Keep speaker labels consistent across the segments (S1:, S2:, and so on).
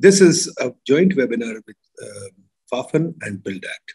S1: This is a joint webinar with FAFN and Build Act.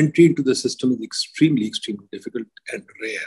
S1: Entry into the system is extremely difficult and rare.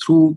S1: through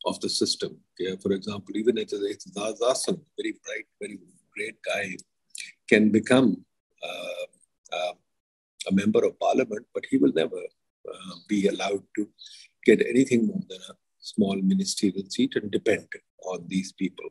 S1: of the system. Okay? For example, even if Zasan, very bright, very great guy, can become a member of parliament, but he will never be allowed to get anything more than a small ministerial seat and depend on these people.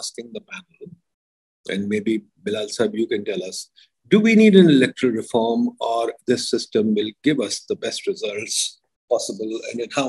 S1: asking the panel, and maybe Bilal Sahab, you can tell us, do we need an electoral reform or this system will give us the best results possible, and in how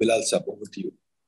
S1: Bilal Sahab, over to you.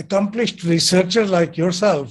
S2: accomplished researcher like yourself,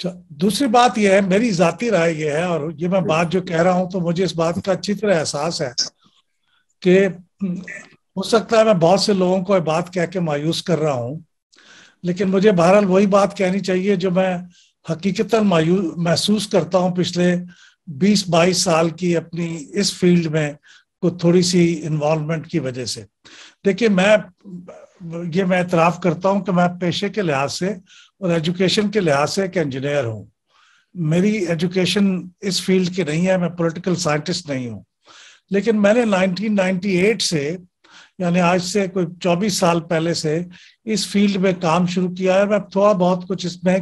S2: دوسری بات یہ ہے، میری ذاتی رائے یہ ہے، اور یہ میں بات جو کہہ رہا ہوں تو مجھے اس بات کا اچھی طرح احساس ہے کہ ہو سکتا ہے میں بہت سے لوگوں کو یہ بات کہہ کے مایوس کر رہا ہوں، لیکن مجھے بہرحال وہی بات کہنی چاہیے جو میں حقیقتاً محسوس کرتا ہوں پچھلے 20-22 سال کی اپنی اس فیلڈ میں کوئی تھوڑی سی انوالومنٹ کی وجہ سے۔ دیکھیے، میں اعتراف کرتا ہوں کہ میں پیشے کے لحاظ سے اور ایجوکیشن کے لحاظ سے ایک انجینئر ہوں۔ میری ایجوکیشن اس فیلڈ کی نہیں ہے، میں پولیٹیکل سائنٹسٹ نہیں ہوں، لیکن میں نے 1998 سے، یعنی آج سے کوئی 24 سال پہلے سے اس فیلڈ میں کام شروع کیا ہے۔ میں تھوڑا بہت کچھ اس میں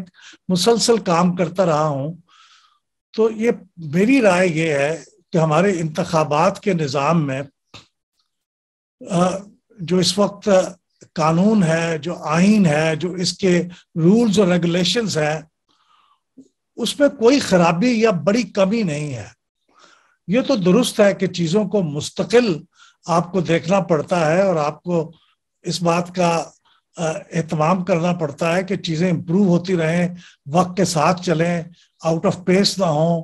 S2: مسلسل کام کرتا رہا ہوں۔ تو یہ میری رائے یہ ہے کہ ہمارے انتخابات کے نظام میں جو اس وقت قانون ہے، جو آئین ہے، جو اس کے رولز اور ریگولیشنز ہیں، اس میں کوئی خرابی یا بڑی کمی نہیں ہے۔ یہ تو درست ہے کہ چیزوں کو مستقل آپ کو دیکھنا پڑتا ہے اور آپ کو اس بات کا اہتمام کرنا پڑتا ہے کہ چیزیں امپروو ہوتی رہیں، وقت کے ساتھ چلیں، آؤٹ آف پیس نہ ہوں،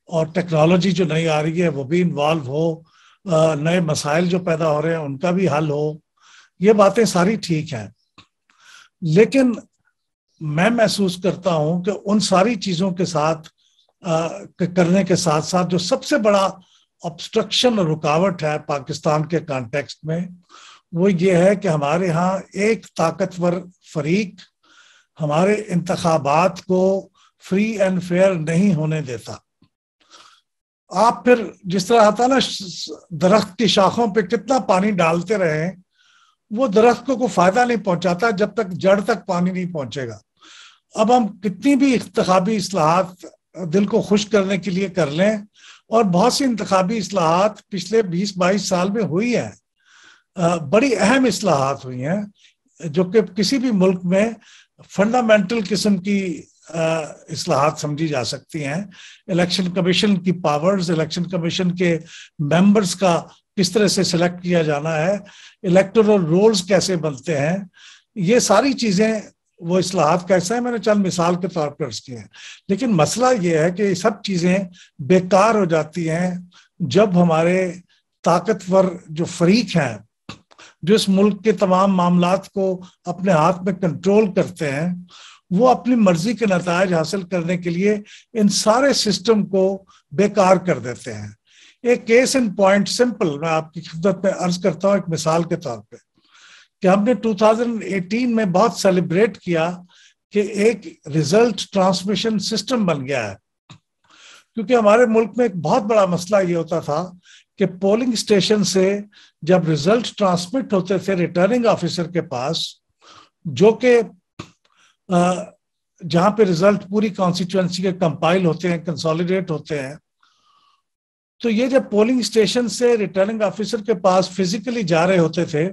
S2: اور ٹیکنالوجی جو نئی آ رہی ہے وہ بھی انوالو ہو، نئے مسائل جو پیدا ہو رہے ہیں ان کا بھی حل ہو۔ یہ باتیں ساری ٹھیک ہیں، لیکن میں محسوس کرتا ہوں کہ ان ساری چیزوں کے ساتھ کرنے کے ساتھ ساتھ جو سب سے بڑا obstruction اور رکاوٹ ہے پاکستان کے کانٹیکسٹ میں، وہ یہ ہے کہ ہمارے ہاں ایک طاقتور فریق ہمارے انتخابات کو فری اینڈ فیئر نہیں ہونے دیتا۔ آپ پھر جس طرح آتا نا، درخت کی شاخوں پہ کتنا پانی ڈالتے رہیں، وہ درخت کو کوئی فائدہ نہیں پہنچاتا جب تک جڑ تک پانی نہیں پہنچے گا۔ اب ہم کتنی بھی انتخابی اصلاحات دل کو خوش کرنے کے لیے کر لیں، اور بہت سی انتخابی اصلاحات پچھلے 20-22 سال میں ہوئی ہیں، بڑی اہم اصلاحات ہوئی ہیں جو کہ کسی بھی ملک میں فنڈامنٹل قسم کی اصلاحات سمجھی جا سکتی ہیں۔ الیکشن کمیشن کی پاورز، الیکشن کمیشن کے ممبرز کا کس طرح سے سلیکٹ کیا جانا ہے، الیکٹورل رولز کیسے بنتے ہیں، یہ ساری چیزیں وہ اصلاحات کیسے ہیں، میں نے چند مثال کے طور پر عرض کیے ہیں۔ لیکن مسئلہ یہ ہے کہ یہ سب چیزیں بیکار ہو جاتی ہیں جب ہمارے طاقتور جو فریق ہیں، جو اس ملک کے تمام معاملات کو اپنے ہاتھ میں کنٹرول کرتے ہیں، وہ اپنی مرضی کے نتائج حاصل کرنے کے لیے ان سارے سسٹم کو بیکار کر دیتے ہیں۔ ایک کیس ان پوائنٹ سمپل میں آپ کی خدمت میں عرض کرتا ہوں ایک مثال کے طور پہ، کہ ہم نے 2018 میں بہت سیلیبریٹ کیا کہ ایک ریزلٹ ٹرانسمیشن سسٹم بن گیا ہے، کیونکہ ہمارے ملک میں ایک بہت بڑا مسئلہ یہ ہوتا تھا کہ پولنگ اسٹیشن سے جب ریزلٹ ٹرانسمٹ ہوتے تھے ریٹرننگ آفیسر کے پاس، جو کہ جہاں پہ ریزلٹ پوری کانسٹیچوئنسی کے کمپائل ہوتے ہیں، کنسالیڈیٹ ہوتے ہیں، تو یہ جب پولنگ اسٹیشن سے ریٹرننگ آفیسر کے پاس فزیکلی جا رہے ہوتے تھے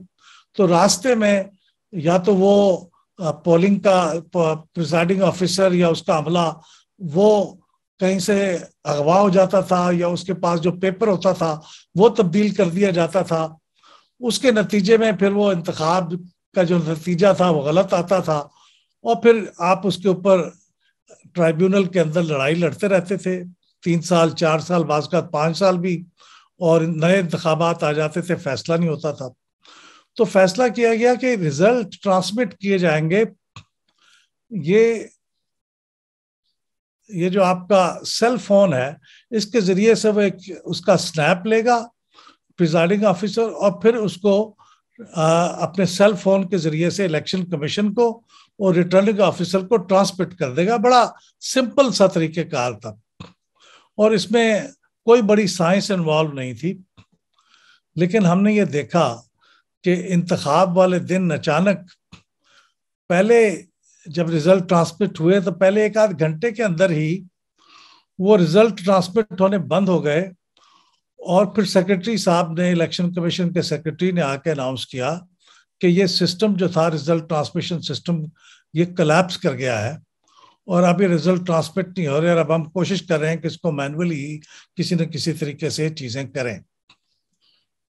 S2: تو راستے میں یا تو وہ پولنگ کا پریزائڈنگ آفیسر یا اس کا عملہ وہ کہیں سے اغوا ہو جاتا تھا، یا اس کے پاس جو پیپر ہوتا تھا وہ تبدیل کر دیا جاتا تھا۔ اس کے نتیجے میں پھر وہ انتخاب کا جو نتیجہ تھا وہ غلط آتا تھا، اور پھر آپ اس کے اوپر ٹرائیبیونل کے اندر لڑائی لڑتے رہتے تھے، 3 سال 4 سال، بعض کا 5 سال بھی، اور نئے انتخابات آ جاتے تھے، فیصلہ نہیں ہوتا تھا۔ تو فیصلہ کیا گیا کہ ریزلٹ ٹرانسمٹ کیے جائیں گے، یہ جو آپ کا سیل فون ہے اس کے ذریعے سے وہ اس کا سنیپ لے گا پریزائڈنگ آفیسر، اور پھر اس کو اپنے سیل فون کے ذریعے سے الیکشن کمیشن کو اور ریٹرننگ آفیسر کو ٹرانسمٹ کر دے گا۔ بڑا سمپل سا طریقہ کار تھا، اور اس میں کوئی بڑی سائنس انوالو نہیں تھی۔ لیکن ہم نے یہ دیکھا کہ انتخاب والے دن اچانک پہلے جب ریزلٹ ٹرانسمٹ ہوئے تو پہلے 1-8 گھنٹے کے اندر ہی وہ ریزلٹ ٹرانسمٹ ہونے بند ہو گئے، اور پھر سیکرٹری صاحب نے، الیکشن کمیشن کے سیکرٹری نے آ کے اناؤنس کیا کہ یہ سسٹم جو تھا ریزلٹ ٹرانسمیشن سسٹم، یہ کلیپس کر گیا ہے، اور اب یہ ریزلٹ ٹرانسمٹ نہیں ہو رہے، اور اب ہم کوشش کر رہے ہیں کہ اس کو مینولی کسی نہ کسی طریقے سے چیزیں کریں۔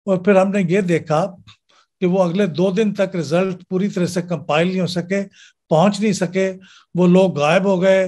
S2: اور پھر ہم نے یہ دیکھا کہ وہ اگلے 2 دن تک ریزلٹ پوری طرح سے کمپائل نہیں ہو سکے، پہنچ نہیں سکے، وہ لوگ غائب ہو گئے،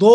S2: 2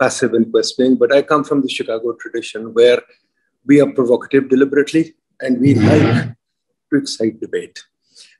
S1: passive in questioning, but I come from the Chicago tradition where we are provocative deliberately and we like to excite debate.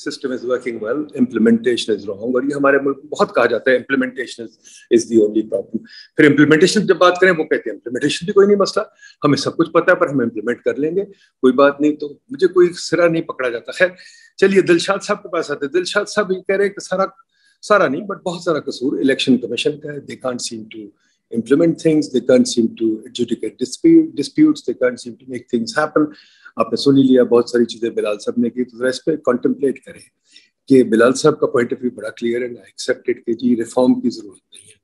S1: system is working well, implementation is wrong. اور یہ ہمارے ملک میں بہت کہا جاتا ہے implementation is the only problem. پھر implementation جب بات کریں وہ کہتے ہیں implementation بھی کوئی نہیں مسئلہ, ہمیں سب کچھ پتا ہے پر ہم implement کر لیں گے, کوئی بات نہیں. تو مجھے کوئی سرا نہیں پکڑا جاتا. خیر چلیے دلشاد صاحب کے پاس آتے ہیں. دلشاد صاحب یہ کہہ رہے ہیں کہ سارا نہیں بٹ بہت سارا قصور الیکشن کمیشن کا ہے. They can't seem to implement things, they can't seem to adjudicate disputes, they can't seem to make things happen. آپ نے سن ہی لیا بہت ساری چیزیں بلال صاحب نے کی, تو ذرا اس پہ کنٹمپلیٹ کریں کہ بلال صاحب کا پوائنٹ آف ویو بڑا کلیئر ہے. ایکسیپٹڈ کہ جی ریفارم کی ضرورت نہیں ہے,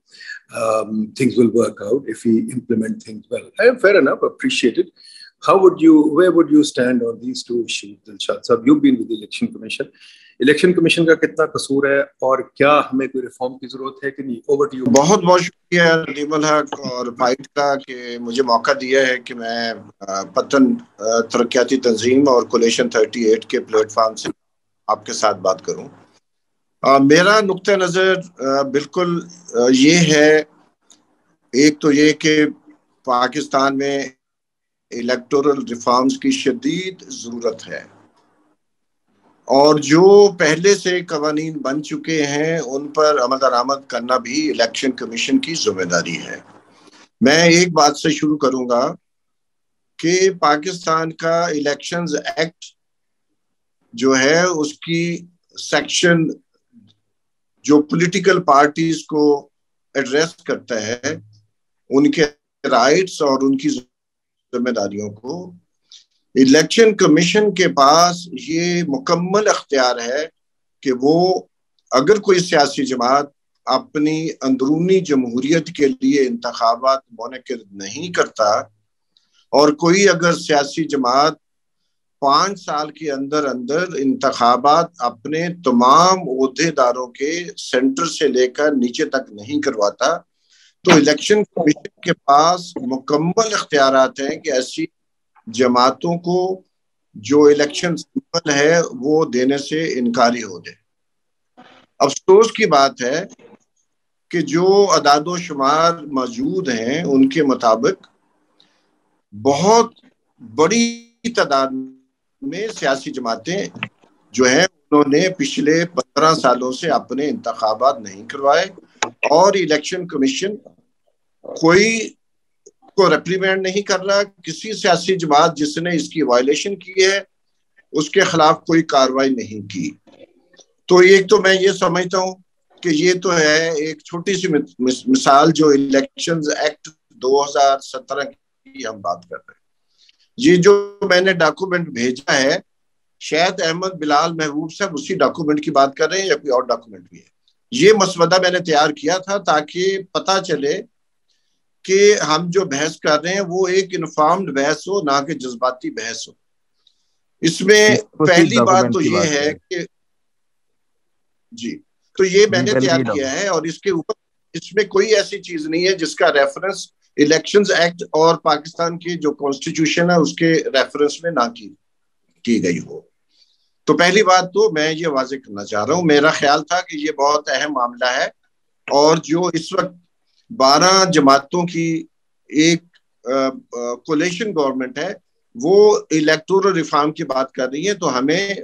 S1: things will work out if we implement things well. I am fair enough, appreciated. Where would you stand on these two issues, Dilshad صاحب? You've been with the election commission. Election commission کا کتنا قصور ہے اور کیا ہمیں کوئی reform کی ضرورت ہے کہ نہیں؟ Over to you.
S3: بہت بہت شکریہ ندیم الحق اور فائد کا کہ مجھے موقع دیا ہے کہ میں پتن ترقیاتی تنظیم اور کولیشن 38 کے پلیٹ فارم سے آپ کے ساتھ بات کروں. میرا نقطہ نظر بالکل یہ ہے, ایک تو یہ کہ پاکستان میں الیکٹورل ریفارمز کی شدید ضرورت ہے اور جو پہلے سے قوانین بن چکے ہیں ان پر عمل درآمد کرنا بھی الیکشن کمیشن کی ذمہ داری ہے. میں ایک بات سے شروع کروں گا کہ پاکستان کا الیکشنز ایکٹ جو ہے اس کی سیکشن جو پولیٹیکل پارٹیز کو ایڈریس کرتا ہے ان کے رائٹس اور ان کی ذمہ داریوں کو, الیکشن کمیشن کے پاس یہ مکمل اختیار ہے کہ وہ اگر کوئی سیاسی جماعت اپنی اندرونی جمہوریت کے لیے انتخابات منعقد نہیں کرتا اور کوئی اگر سیاسی جماعت 5 سال کے اندر انتخابات اپنے تمام عہدے داروں کے سینٹر سے لے کر نیچے تک نہیں کرواتا تو الیکشن کمیشن کے پاس مکمل اختیارات ہیں کہ ایسی جماعتوں کو جو الیکشن سمپل ہے وہ دینے سے انکاری ہو جائے. افسوس کی بات ہے کہ جو اعداد و شمار موجود ہیں ان کے مطابق بہت بڑی تعداد میں سیاسی جماعتیں جو ہیں انہوں نے پچھلے 15 سالوں سے اپنے انتخابات نہیں کروائے اور الیکشن کمیشن کوئی کو ریپریمینڈ نہیں کر رہا. کسی سیاسی جماعت جس نے اس کی وائلیشن کی ہے اس کے خلاف کوئی کارروائی نہیں کی. تو ایک تو میں یہ سمجھتا ہوں کہ یہ تو ہے ایک چھوٹی سی مثال جو الیکشنز ایکٹ 2017 کی ہم بات کر رہے ہیں. یہ جو میں نے ڈاکومنٹ بھیجا ہے شاید احمد بلال محبوب صاحب اسی ڈاکومنٹ کی بات کر رہے ہیں یا کوئی اور ڈاکومنٹ بھی ہے. یہ مسودہ میں نے تیار کیا تھا تاکہ پتہ چلے کہ ہم جو بحث کر رہے ہیں وہ ایک انفارمڈ بحث ہو نہ کہ جذباتی بحث ہو. اس میں پہلی بات تو یہ ہے کہ جی تو یہ میں نے تیار کیا ہے اور اس کے اوپر اس میں کوئی ایسی چیز نہیں ہے جس کا ریفرنس الیکشنز ایکٹ اور پاکستان کی جو کانسٹیٹیوشن ہے اس کے ریفرنس میں نہ کی گئی ہو. تو پہلی بات تو میں یہ واضح کرنا چاہ رہا ہوں. میرا خیال تھا کہ یہ بہت اہم معاملہ ہے اور جو اس وقت 12 جماعتوں کی ایک کولیشن گورنمنٹ ہے وہ الیکٹورل ریفارم کی بات کر رہی ہے تو ہمیں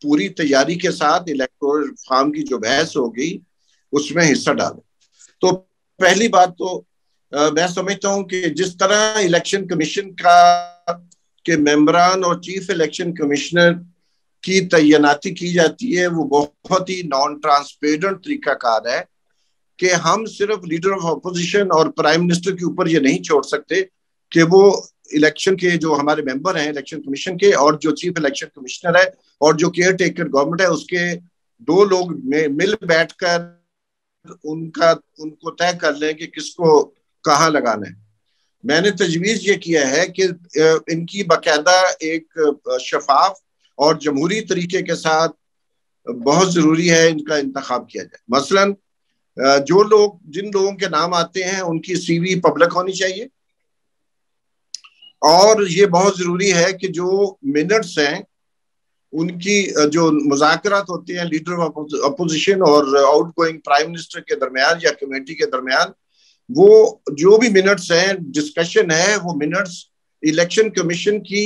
S3: پوری تیاری کے ساتھ الیکٹورل ریفارم کی جو بحث ہوگی اس میں حصہ ڈالیں. تو پہلی بات تو میں سمجھتا ہوں کہ جس طرح الیکشن کمیشن کے ممبران اور چیف الیکشن کمشنر کی تعیناتی کی جاتی ہے وہ بہت ہی نان ٹرانسپیرنٹ طریقہ کار ہے کہ ہم صرف لیڈر آف اپوزیشن اور پرائم منسٹر کے اوپر یہ نہیں چھوڑ سکتے کہ وہ الیکشن کے جو ہمارے ممبر ہیں الیکشن کمیشن کے اور جو چیف الیکشن کمشنر ہے اور جو کیئر ٹیکر گورنمنٹ ہے اس کے 2 لوگ مل بیٹھ کر ان کو طے کر لیں کہ کس کو کہاں لگانا ہے. میں نے تجویز یہ کیا ہے کہ ان کی باقاعدہ ایک شفاف اور جمہوری طریقے کے ساتھ بہت ضروری ہے ان کا انتخاب کیا جائے. مثلاً جن لوگوں کے نام آتے ہیں ان کی سی وی پبلک ہونی چاہیے اور یہ بہت ضروری ہے کہ جو منٹس ہیں ان کی جو مذاکرات ہوتے ہیں لیڈر آف اپوزیشن اور آؤٹ گوئنگ پرائم منسٹر کے درمیان یا کمیٹی کے درمیان وہ جو بھی منٹس ہیں ڈسکشن ہے وہ منٹس الیکشن کمیشن کی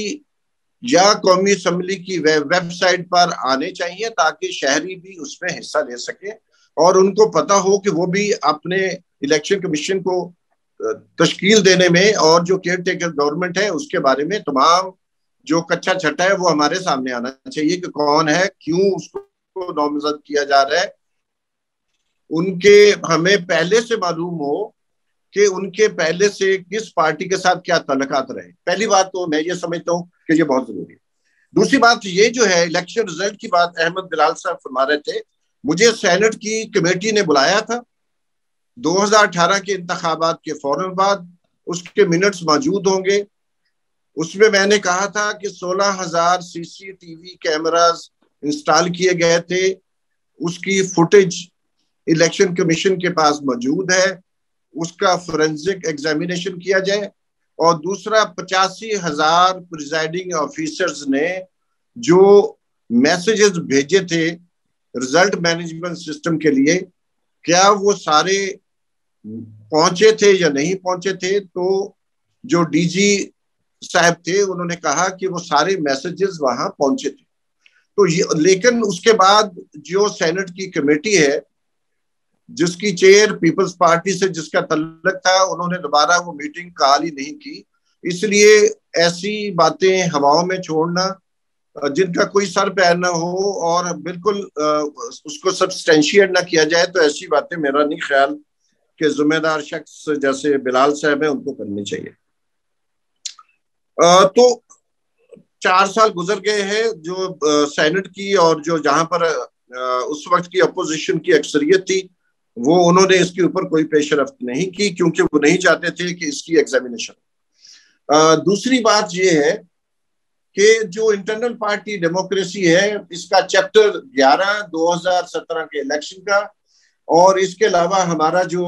S3: یا قومی اسمبلی کی ویب سائٹ پر آنے چاہیے تاکہ شہری بھی اس میں حصہ لے سکیں اور ان کو پتا ہو کہ وہ بھی اپنے الیکشن کمیشن کو تشکیل دینے میں اور جو کیئر ٹیکر گورنمنٹ ہے اس کے بارے میں تمام جو کچا چھٹا ہے وہ ہمارے سامنے آنا چاہیے کہ کون ہے, کیوں اس کو نامزد کیا جا رہا ہے, ان کے ہمیں پہلے سے معلوم ہو کہ ان کے پہلے سے کس پارٹی کے ساتھ کیا تعلقات رہے. پہلی بات تو میں یہ سمجھتا ہوں کہ یہ بہت ضروری ہے. دوسری بات یہ جو ہے الیکشن رزلٹ کی بات احمد بلال صاحب فرما رہے تھے, مجھے سینٹ کی کمیٹی نے بلایا تھا 2018 کے انتخابات کے فوراً بعد, اس کے منٹس موجود ہوں گے. اس میں نے کہا تھا کہ 16,000 CCTV کیمراز انسٹال کیے گئے تھے, اس کی فوٹیج الیکشن کمیشن کے پاس موجود ہے, اس کا فورینزک ایگزامینیشن کیا جائے. اور دوسرا 85,000 پریزائڈنگ آفیسرز نے جو میسیجز بھیجے تھے رزلٹ مینجمنٹ سسٹم کے لیے, کیا وہ سارے پہنچے تھے یا نہیں پہنچے تھے. تو جو ڈی جی صاحب تھے انہوں نے کہا کہ وہ سارے میسیجز وہاں پہنچے تھے. تو لیکن اس کے بعد جو سینٹ کی کمیٹی ہے جس کی چیئر پیپلز پارٹی سے جس کا تعلق تھا, انہوں نے دوبارہ وہ میٹنگ کال ہی نہیں کی. اس لیے ایسی باتیں ہواؤں میں چھوڑنا جن کا کوئی سر پیر نہ ہو اور بالکل اس کو سبسٹینشیٹ نہ کیا جائے, تو ایسی باتیں میرا نہیں خیال کہ ذمہ دار شخص جیسے بلال صاحب ہیں ان کو کرنی چاہیے. تو 4 سال گزر گئے ہیں جو سینٹ کی, اور جو جہاں پر اس وقت کی اپوزیشن کی اکثریت تھی وہ انہوں نے اس کے اوپر کوئی پیش رفت نہیں کی کیونکہ وہ نہیں چاہتے تھے کہ اس کی ایگزامینیشن. دوسری بات یہ ہے کہ جو انٹرنل پارٹی ڈیموکریسی ہے اس کا چیپٹر 11 2017 کے الیکشن کا, اور اس کے علاوہ ہمارا جو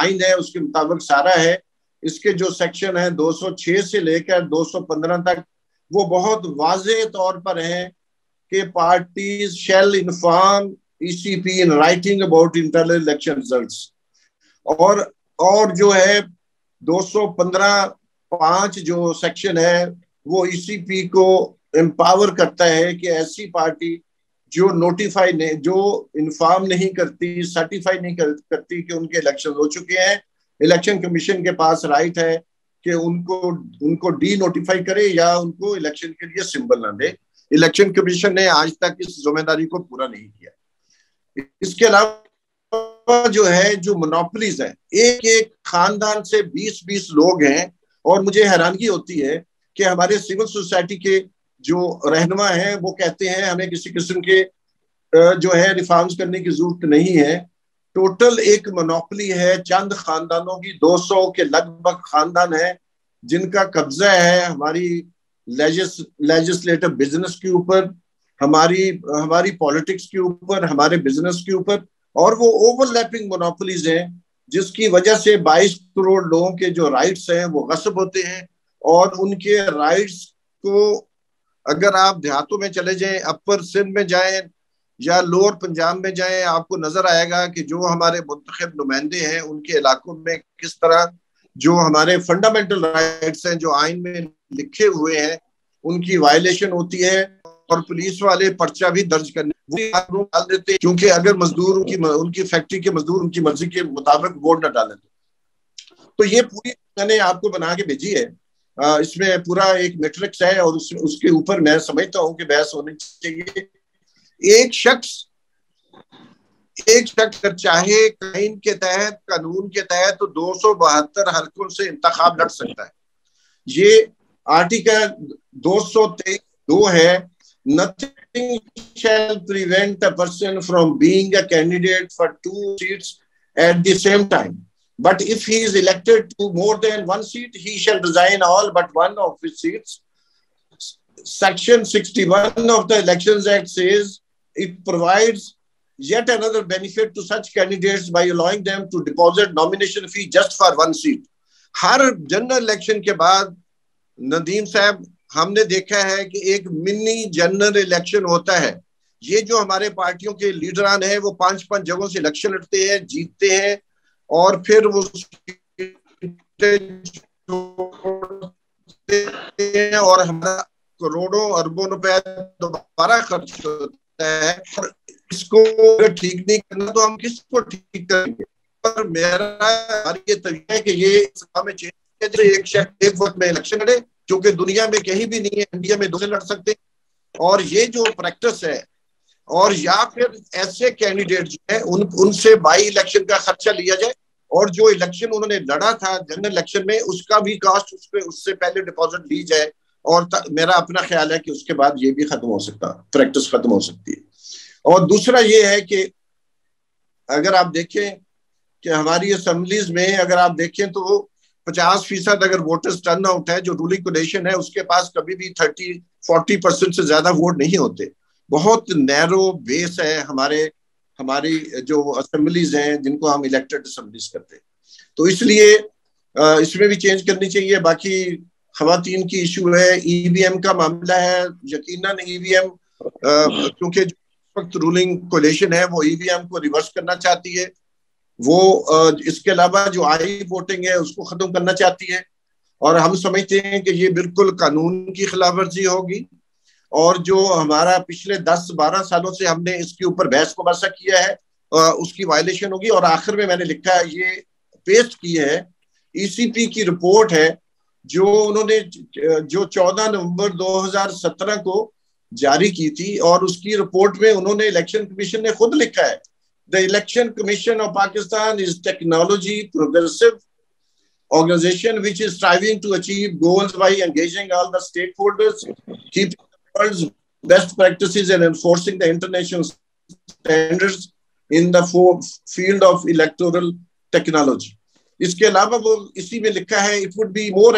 S3: آئین ہے اس کے مطابق سارا ہے, اس کے جو سیکشن ہیں 206 سے لے کر 215 تک, وہ بہت واضح طور پر ہیں کہ parties shell inform ECP in writing about internal election results. اور جو ہے 215(5) جو سیکشن ہے وہ ECP کو امپاور کرتا ہے کہ ایسی پارٹی جو نوٹیفائی نہیں, جو انفارم نہیں کرتی, سرٹیفائی نہیں کرتی کہ ان کے الیکشن ہو چکے ہیں, الیکشن کمیشن کے پاس رائٹ ہے کہ ان کو ڈی نوٹیفائی کرے یا ان کو الیکشن کے لیے سمبل نہ دے. الیکشن کمیشن نے آج تک اس ذمہ داری کو پورا نہیں کیا. اس کے علاوہ جو ہے جو منوپلیز ہیں, ایک خاندان سے 20 لوگ ہیں, اور مجھے حیرانگی ہوتی ہے کہ ہمارے سول سوسائٹی کے جو رہنما ہیں وہ کہتے ہیں ہمیں کسی قسم کے جو ہے ریفارمز کرنے کی ضرورت نہیں ہے. ٹوٹل ایک منوپلی ہے چند خاندانوں کی, 200 کے لگ بھگ خاندان ہیں جن کا قبضہ ہے ہماری لیجسلیٹو بزنس کے اوپر, ہماری پالیٹکس کے اوپر, ہمارے بزنس کے اوپر, اور وہ اوور لیپنگ مونوپولیز ہیں جس کی وجہ سے 22 کروڑ لوگوں کے جو رائٹس ہیں وہ غصب ہوتے ہیں. اور ان کے رائٹس کو اگر آپ دیہاتوں میں چلے جائیں, اپر سندھ میں جائیں یا لوور پنجاب میں جائیں, آپ کو نظر آئے گا کہ جو ہمارے منتخب نمائندے ہیں ان کے علاقوں میں کس طرح جو ہمارے فنڈامنٹل رائٹس ہیں جو آئین میں لکھے ہوئے ہیں ان کی وائلیشن ہوتی ہے, اور پولیس والے پرچہ بھی درج کرنے ڈال دیتے کیونکہ اگر مزدور ان کی فیکٹری کے مزدور ان کی مرضی کے مطابق ووٹ نہ ڈالیں. تو یہ پوری میں نے آپ کو بنا کے بھیجی ہے, اس میں پورا ایک میٹرکس ہے اور اس کے اوپر میں سمجھتا ہوں کہ بحث ہونی چاہیے. ایک شخص چاہے آئین کے تحت, قانون کے تحت 272 حلقوں سے انتخاب لڑ سکتا ہے. یہ آرٹیکل 223(2) ہے, nothing shall prevent a person from being a candidate for 2 seats at the same time. But if he is elected to more than 1 seat, he shall resign all but one of his seats. Section 61 of the Elections Act says it provides yet another benefit to such candidates by allowing them to deposit nomination fee just for 1 seat. Hare general election کے بعد ندیم صاحب ہم نے دیکھا ہے کہ ایک منی general election ہوتا ہے. یہ جو ہمارے پارٹیوں کے لیڈران ہیں وہ 5 جگہوں سے الیکشن لڑتے ہیں, جیتتے ہیں, اور پھر وہ اور ہمارا کروڑوں اربوں روپے دوبارہ خرچ ہوتا ہے، اور اس کو ٹھیک نہیں کرنا تو ہم کس کو ٹھیک کریں گے؟ پر میرا یہ طریقہ ہے کہ یہ میں چینج ایک شخص ایک وقت میں الیکشن لڑے، جو کہ دنیا میں کہیں بھی نہیں ہے، انڈیا میں 2 سے لڑ سکتے، اور یہ جو پریکٹس ہے، اور یا پھر ایسے کینڈیڈیٹ جو ہیں ان سے بائی الیکشن کا خرچہ لیا جائے، اور جو الیکشن انہوں نے لڑا تھا جنرل الیکشن میں اس کا بھی کاسٹ اس سے پہلے ڈپازٹ لی جائے، اور میرا اپنا خیال ہے کہ اس کے بعد یہ بھی ختم ہو سکتا، پریکٹس ختم ہو سکتی ہے۔ اور دوسرا یہ ہے کہ اگر آپ دیکھیں کہ ہماری اسمبلیز میں اگر آپ دیکھیں تو 50% اگر ووٹرز ٹرن آؤٹ ہے، جو رولنگ کولیشن ہے اس کے پاس کبھی بھی 30-40% سے زیادہ ووٹ نہیں ہوتے، بہت نیرو بیس ہے ہماری جو اسمبلیز ہیں جن کو ہم الیکٹڈ اسمبلیز کرتے ہیں، تو اس لیے اس میں بھی چینج کرنی چاہیے۔ باقی خواتین کی ایشو ہے، ای وی ایم کا معاملہ ہے، یقیناً ای وی ایم کیونکہ جو وقت رولنگ کولیشن ہے وہ ای وی ایم کو ریورس کرنا چاہتی ہے، وہ اس کے علاوہ جو آئی ووٹنگ ہے اس کو ختم کرنا چاہتی ہے، اور ہم سمجھتے ہیں کہ یہ بالکل قانون کی خلاف ورزی ہوگی، اور جو ہمارا پچھلے 10-12 سالوں سے ہم نے اس کے اوپر بحث مباحثہ کیا ہے اس کی وائلیشن ہوگی۔ اور آخر میں نے لکھا ہے، یہ پیسٹ کی ہے ای سی پی کی رپورٹ ہے جو انہوں نے جو 14 نومبر 2017 کو جاری کی تھی، اور اس کی رپورٹ میں انہوں نے الیکشن کمیشن نے خود لکھا ہے The Election Commission of Pakistan is technology progressive organization which is striving to achieve goals by engaging all the stakeholders, keeping the world's best practices and enforcing the international standards in the field of electoral technology. اس کے علاوہ وہ اسی میں لکھا ہے it would be more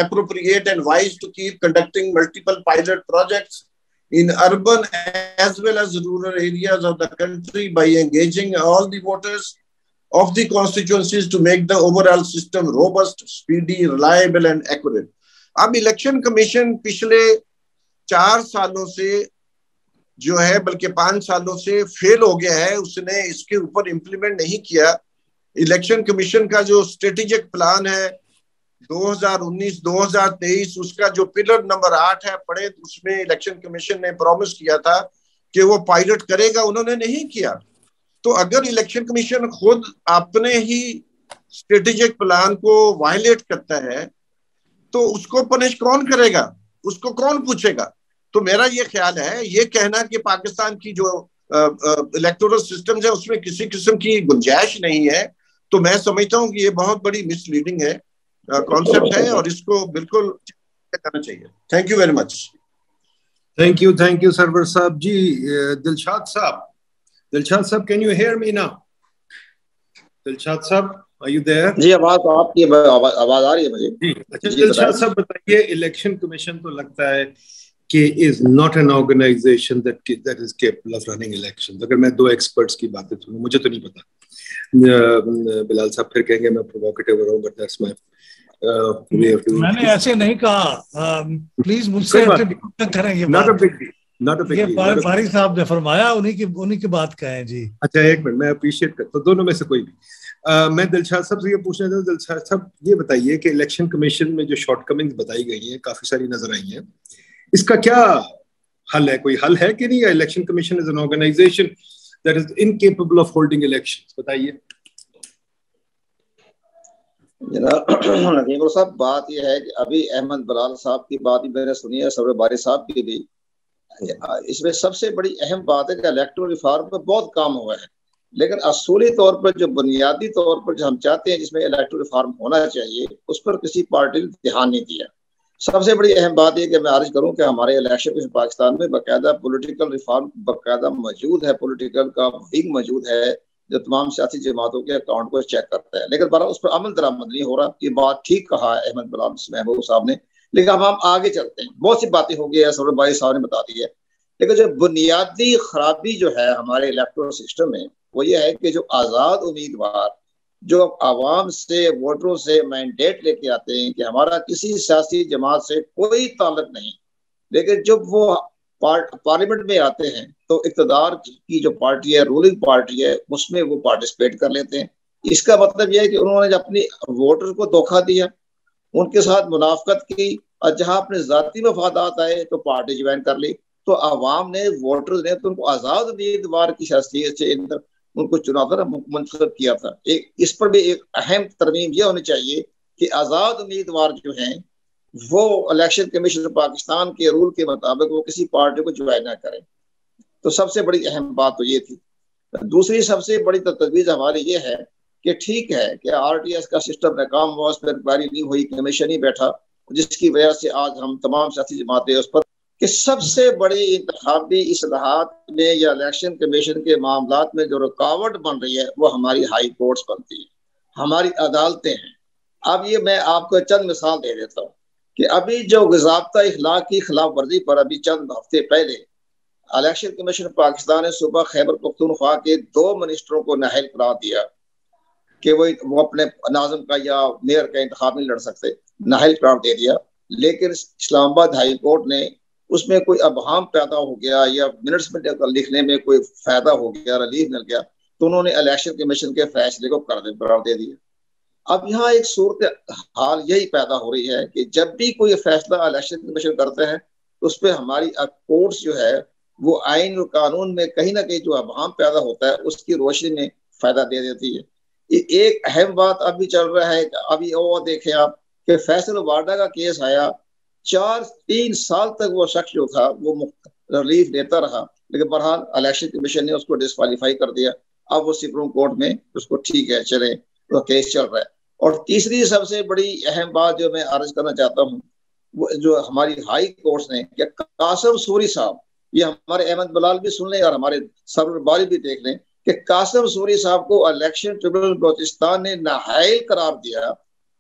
S3: appropriate and wise to keep conducting multiple pilot projects in urban as well as rural areas of the country by engaging all the voters of the constituencies to make the overall system robust, speedy, reliable and accurate. اب election commission پچھلے 4 سالوں سے جو ہے بلکہ 5 سالوں سے فیل ہو گیا ہے، اس نے اس کے اوپر امپلیمنٹ نہیں کیا۔ الیکشن کمیشن کا جو اسٹریٹجک پلان ہے 2019-2023 اس کا جو پلر نمبر 8 ہے پڑھے، اس میں الیکشن کمیشن نے پرومس کیا تھا کہ وہ پائلٹ کرے گا، انہوں نے نہیں کیا۔ تو اگر الیکشن کمیشن خود اپنے ہی اسٹریٹجک پلان کو وائلیٹ کرتا ہے تو اس کو پنش کون کرے گا، اس کو کون پوچھے گا؟ تو میرا یہ خیال ہے، یہ کہنا کہ پاکستان کی جو الیکٹورل سسٹم ہے اس میں کسی قسم کی گنجائش نہیں ہے، تو میں سمجھتا ہوں کہ یہ بہت بڑی مس لیڈنگ ہے، کانسیپٹ ہے، اور اس کو بالکل کرنا چاہیے۔ Thank you very much.
S1: Thank you Sarwar صاحب۔ جی دلشاد صاحب can you hear me now? Dilshad صاحب are you there؟
S4: جی آواز آپ کی آواز آ رہی ہے مجھے۔
S1: جی اچھا دلشاد صاحب بتائیے، الیکشن کمیشن تو لگتا ہے کہ is not an organization that is capable of running elections۔ اگر میں 2 ایکسپرٹس کی باتیں سنوں، مجھے تو نہیں پتا، بلال صاحب پھر کہیں گے میں پرووکیٹو ہو رہا ہوں، but that's my way of doing.
S2: میں نے ایسے نہیں کہا، پلیز مجھ سے کریں یہ بات، باری صاحب نے فرمایا، انہی کی بات کہیں۔ جی
S1: اچھا ایک منٹ، میں اپریشیٹ کرتا ہوں دونوں میں سے کوئی بھی۔ میں دلشاد صاحب سے یہ پوچھنا چاہتا ہوں، دلشاد صاحب یہ بتائیے کہ الیکشن کمیشن میں جو شارٹ کمنگز بتائی گئی ہیں، کافی ساری نظر آئی ہیں، اس کا کیا حل ہے؟ کوئی حل ہے کہ نہیں؟ Election commission is an organisation that is incapable of holding elections؟ بتائیے
S4: جناب ندیم صاحب۔ بات یہ ہے کہ ابھی احمد بلال صاحب کی بات بھی میں نے سنی ہے، سرور باری صاحب کی بھی۔ اس میں سب سے بڑی اہم بات ہے کہ الیکٹورل ریفارم پہ بہت کام ہوا ہے، لیکن اصولی طور پر جو بنیادی طور پر جو ہم چاہتے ہیں جس میں الیکٹورل ریفارم ہونا چاہیے، اس پر کسی پارٹی نے دھیان نہیں دیا۔ سب سے بڑی اہم بات یہ کہ میں عرض کروں کہ ہمارے الیکشن پاکستان میں باقاعدہ پولیٹیکل ریفارم باقاعدہ موجود ہے، پولیٹیکل کا ونگ موجود ہے جو تمام سیاسی جماعتوں کے اکاؤنٹ کو چیک کرتا ہے، لیکن برابر اس پر عمل درآمد نہیں ہو رہا۔ یہ بات ٹھیک کہا ہے احمد بلال محبوب صاحب نے، لیکن اب ہم آگے چلتے ہیں۔ بہت سی باتیں ہو گئی ہے، سرور بھائی صاحب نے بتا دی ہے، لیکن جو بنیادی خرابی جو ہے ہمارے الیکٹورل سسٹم میں وہ یہ ہے کہ جو آزاد امیدوار جو عوام سے ووٹروں سے مینڈیٹ لے کے آتے ہیں کہ ہمارا کسی سیاسی جماعت سے کوئی تعلق نہیں، لیکن جب وہ پارلیمنٹ میں آتے ہیں تو اقتدار کی جو پارٹی ہے، رولنگ پارٹی ہے، اس میں وہ پارٹیسپیٹ کر لیتے ہیں۔ اس کا مطلب یہ ہے کہ انہوں نے اپنی ووٹر کو دھوکہ دیا، ان کے ساتھ منافقت کی، اور جہاں اپنے ذاتی مفادات آئے تو پارٹی جوائن کر لی. تو عوام نے ووٹرز نے تو ان کو آزاد امیدوار کی حیثیت سے ان کو چنا کر منتخب کیا تھا. اس پر بھی ایک اہم ترمیم یہ ہونی چاہیے کہ آزاد امیدوار جو ہیں وہ الیکشن کمیشن پاکستان کے رول کے مطابق وہ کسی پارٹی کو جوائن نہ کریں. تو سب سے بڑی اہم بات تو یہ تھی. دوسری سب سے بڑی تجویز ہماری یہ ہے کہ ٹھیک ہے کہ آر ٹی ایس کا سسٹم ناکام ہوا، اس پر انکوائری نہیں ہوئی، کمیشن نہیں بیٹھا، جس کی وجہ سے آج ہم تمام سیاسی جماعتیں اس پر کہ سب سے بڑی انتخابی اصلاحات میں یا الیکشن کمیشن کے معاملات میں جو رکاوٹ بن رہی ہے وہ ہماری ہائی کورٹس بنتی ہیں، ہماری عدالتیں ہیں. اب یہ میں آپ کو چند مثال دے دیتا ہوں کہ ابھی جو ضابطہ اخلاق کی خلاف ورزی پر ابھی چند ہفتے پہلے الیکشن کمیشن پاکستان نے صوبہ خیبر پختونخوا کے 2 منسٹروں کو نااہل قرار دیا کہ وہ اپنے ناظم کا یا میئر کا انتخاب نہیں لڑ سکتے، نااہل قرار دے دیا. لیکن اسلام آباد ہائی کورٹ نے اس میں کوئی ابہام پیدا ہو گیا یا منٹس میں لکھنے میں کوئی فائدہ ہو گیا، ریلیف مل گیا، تو انہوں نے الیکشن کمیشن کے فیصلے کو قرار دے دیا. اب یہاں ایک صورت حال یہی پیدا ہو رہی ہے کہ جب بھی کوئی فیصلہ الیکشن کمیشن کرتے ہیں اس پہ ہماری کورٹس جو ہے وہ آئین اور قانون میں کہیں نہ کہیں جو ابہام پیدا ہوتا ہے اس کی روشنی میں فائدہ دے دیتی ہے. ایک اہم بات ابھی چل رہا ہے، ابھی وہ دیکھیں آپ کہ فیصل وارڈا کا کیس آیا، 3 سال تک وہ شخص جو تھا وہ ریلیف دیتا رہا، لیکن بہرحال الیکشن کمیشن نے اس کو ڈسکوالیفائی کر دیا. اب وہ سپریم کورٹ میں اس کو ٹھیک ہے چلے وہ کیس چل رہا ہے. اور تیسری سب سے بڑی اہم بات جو میں عرض کرنا چاہتا ہوں وہ جو ہماری ہائی کورٹس نے کہ قاسم سوری صاحب، یہ ہمارے احمد بلال بھی سن لیں اور ہمارے سرور باری بھی دیکھ لیں کہ قاسم سوری صاحب کو الیکشن ٹریبیونل بلوچستان نے نااہل قرار دیا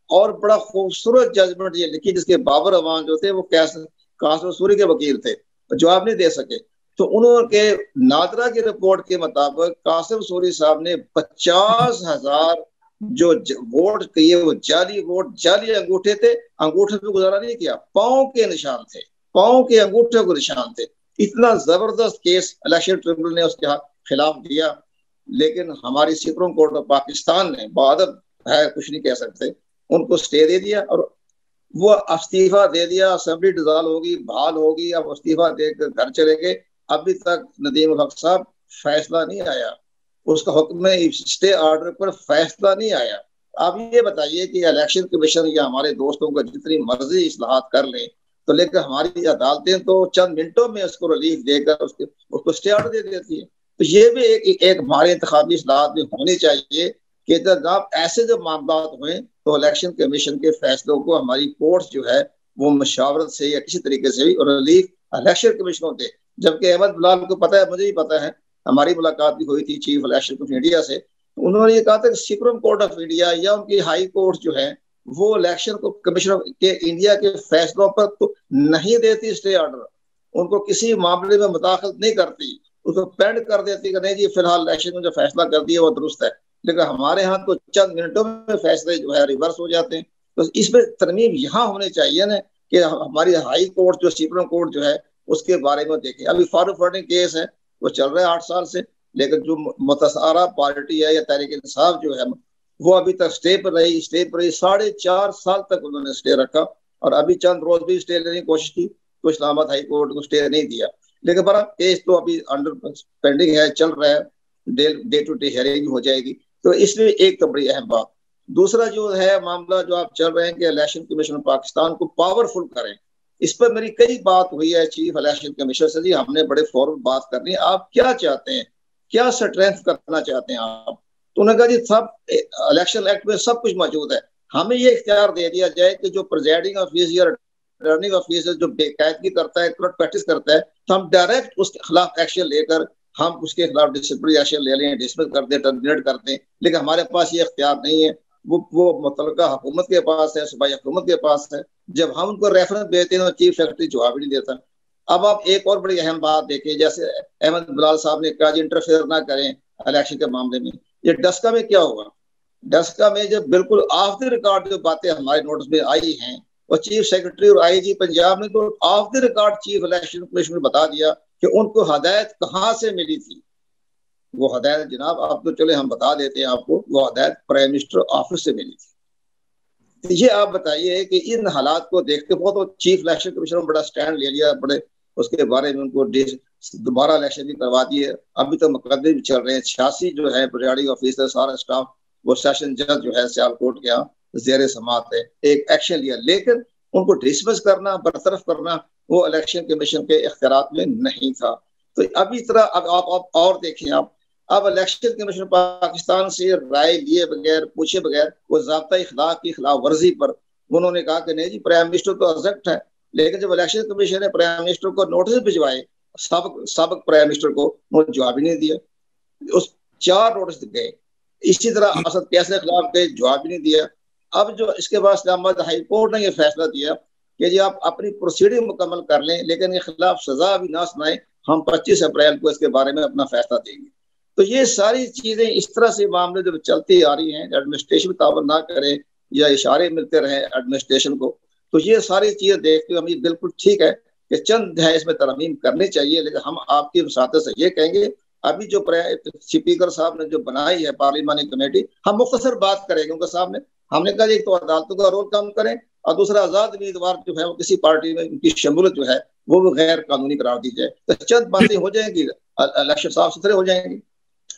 S4: اور بڑا خوبصورت ججمنٹ یہ لکھی جس کے بابر عوام جو تھے وہ قاسم سوری کے وکیل تھے، جواب نہیں دے سکے. تو انہوں کے نادرا کی رپورٹ کے مطابق قاسم سوری صاحب نے 50,000 جو ووٹ کیے وہ جعلی ووٹ، جعلی انگوٹھے تھے، انگوٹھے پہ گزارا نہیں کیا، پاؤں کے نشان تھے، پاؤں کے انگوٹھے کو نشان تھے. اتنا زبردست کیس الیکشن ٹریبیونل نے اس کے خلاف دیا. لیکن ہماری سپریم کورٹ آف پاکستان نے بادب ہے کچھ نہیں کہہ سکتے، ان کو سٹے دے دیا اور وہ استعفیٰ دے دیا. اسمبلی ڈیزالو ہوگی، بحال ہوگی، اب استعفیٰ دے کر گھر چلے گئے. ابھی تک ندیم الحق صاحب فیصلہ نہیں آیا، اس کا حکم اسٹے آرڈر پر فیصلہ نہیں آیا. آپ یہ بتائیے کہ الیکشن کمیشن یا ہمارے دوستوں کو جتنی مرضی اصلاحات کر لیں تو لیکن ہماری عدالتیں تو چند منٹوں میں اس کو ریلیف دے کر اس کو اسٹے آرڈر دے دیتی ہے. تو یہ بھی ایک ہمارے انتخابی اصلاحات میں ہونی چاہیے کہ جب ایسے جو معاملات ہوئے تو الیکشن کمیشن کے فیصلوں کو ہماری کورٹس جو ہے وہ مشاورت سے یا کسی طریقے سے بھی ریلیف الیکشن کمیشن کو دے. جبکہ احمد بلال کو پتہ ہے، مجھے بھی پتہ ہے، ہماری ملاقات بھی ہوئی تھی چیف الیکشن آف انڈیا سے، انہوں نے یہ کہا تھا کہ سپریم کورٹ آف انڈیا یا ان کی ہائی کورٹ جو ہے وہ الیکشن کو کمیشن کے انڈیا کے فیصلوں پر تو نہیں دیتی اسٹے آرڈر، ان کو کسی معاملے میں مداخلت نہیں کرتی، اس کو پینڈ کر دیتی کہ نہیں جی فی الحال الیکشن میں جو فیصلہ کر دیا وہ درست ہے. لیکن ہمارے ہاں تو چند منٹوں میں فیصلے جو ہے ریورس ہو جاتے ہیں. تو اس میں ترمیم یہاں ہونے چاہیے نا کہ ہماری ہائی کورٹ جو سپریم کورٹ جو ہے اس کے بارے میں دیکھیں. ابھی فاروق فرڈنگ کیس ہے وہ چل رہا ہے 8 سال سے، لیکن جو متصارہ پارٹی ہے یا تحریک انصاف جو ہے وہ ابھی تک اسٹے پر رہی 4.5 سال تک انہوں نے اسٹے رکھا اور ابھی چند روز بھی اسٹے لینے کی کوشش کی تو اسلام آباد ہائی کورٹ کو اسٹے نہیں دیا. لیکن برا کیس تو ابھی انڈر پینڈنگ ہے، چل رہا ہے، ڈے ٹو ڈے ہیئرنگ ہو جائے گی. تو اس لیے ایک تو بڑی اہم بات. دوسرا جو ہے معاملہ جو آپ چل رہے ہیں کہ الیکشن کمیشن پاکستان کو پاورفل کریں، اس پر میری کئی بات ہوئی ہے چیف الیکشن کمیشنر سے، جی ہم نے بڑے فوراً بات کرنی ہے، آپ کیا چاہتے ہیں، کیا سٹرینتھ کرنا چاہتے ہیں آپ؟ تو انہوں نے کہا جی سب الیکشن ایکٹ میں سب کچھ موجود ہے، ہمیں یہ اختیار دے دیا جائے کہ جو پریزائڈنگ آفیسر ریٹرننگ آفیسر جو بے قاعدگی کرتا ہے، کرپٹ پریکٹس کرتا ہے، تو ہم ڈائریکٹ اس کے خلاف ایکشن لے کر ہم اس کے خلاف ڈسپلنری ایکشن لے لیں، ڈسمس کر دیں، ٹرمینیٹ کر دیں. لیکن ہمارے پاس یہ اختیار نہیں ہے، وہ متعلقہ حکومت کے پاس ہے، صوبائی حکومت کے پاس ہے. جب ہم ان کو ریفرنس دیتے ہیں تو چیف سیکرٹری جواب نہیں دیتا. اب آپ ایک اور بڑی اہم بات دیکھیں، جیسے احمد بلال صاحب نے کہا جی انٹرفیئر نہ کریں الیکشن کے معاملے میں. یہ ڈسکا میں کیا ہوگا؟ ڈسکا میں جو بالکل آف دی ریکارڈ جو باتیں ہمارے نوٹس میں آئی ہیں اور چیف سیکرٹری اور آئی جی پنجاب نے تو of the record chief election commission نے بتا دیا کہ ان کو ہدایت کہاں سے ملی تھی. وہ ہدایت جناب آپ تو چلے ہم بتا دیتے ہیں آپ کو، وہ ہدایت پرائم منسٹر آفس سے ملی تھی. یہ آپ بتائیے کہ ان حالات کو دیکھتے بہت چیف الیکشن کمیشن نے بڑا سٹینڈ لے لیا, بڑے اس کے بارے میں ان کو دوبارہ الیکشن بھی کروا دیے. ابھی تو مقدمے بھی چل رہے ہیں. 86 جو ہے پریزائڈنگ آفیسر سارا اسٹاف وہ سیشن جج جو ہے سیالکوٹ کے یہاں زیر سماعت ہے, ایک ایکشن لیا, لیکن ان کو ڈسمس کرنا, برطرف کرنا وہ الیکشن کمیشن کے اختیارات میں نہیں تھا. تو اب اس طرح اب آپ اور دیکھیں, آپ اب الیکشن کمیشن پاکستان سے رائے لیے بغیر, پوچھے بغیر وہ ضابطۂ اخلاق کی خلاف ورزی پر انہوں نے کہا کہ نہیں جی پرائم منسٹر تو ایگزیکٹ ہے, لیکن جب الیکشن کمیشن نے پرائم منسٹر کو نوٹس بھجوائے سابق پرائم منسٹر کو, انہوں نے جواب ہی نہیں دیا. اس 4 نوٹس گئے. اسی طرح اسد کیسے خلاف کے جواب ہی نہیں دیا. اب جو اس کے بعد اسلام آباد ہائی کورٹ نے یہ فیصلہ دیا کہ جی آپ اپنی پروسیڈنگ مکمل کر لیں لیکن کے خلاف سزا بھی نہ سنائیں, ہم 25 اپریل کو اس کے بارے میں اپنا فیصلہ دیں گے. تو یہ ساری چیزیں اس طرح سے معاملے جب چلتی آ رہی ہیں, ایڈمنسٹریشن تعاون نہ کرے یا اشارے ملتے رہے ایڈمنسٹریشن کو, تو یہ ساری چیزیں دیکھتے ہم یہ بالکل ٹھیک ہے کہ چند ہے اس میں ترمیم کرنی چاہیے, لیکن ہم آپ کی وساطت سے یہ کہیں گے ابھی جو اسپیکر صاحب نے جو بنائی ہے پارلیمانی کمیٹی, ہم مختصر بات کریں گے ان کے سامنے. ہم نے کہا ایک تو عدالتوں کا رول کم کریں اور دوسرا آزاد امیدوار جو ہے وہ کسی پارٹی میں ان کی شمولیت جو ہے وہ غیر قانونی قرار دی جائے, تو چند باتیں ہو جائیں گی, الیکشن صاف ستھرے ہو جائیں گی.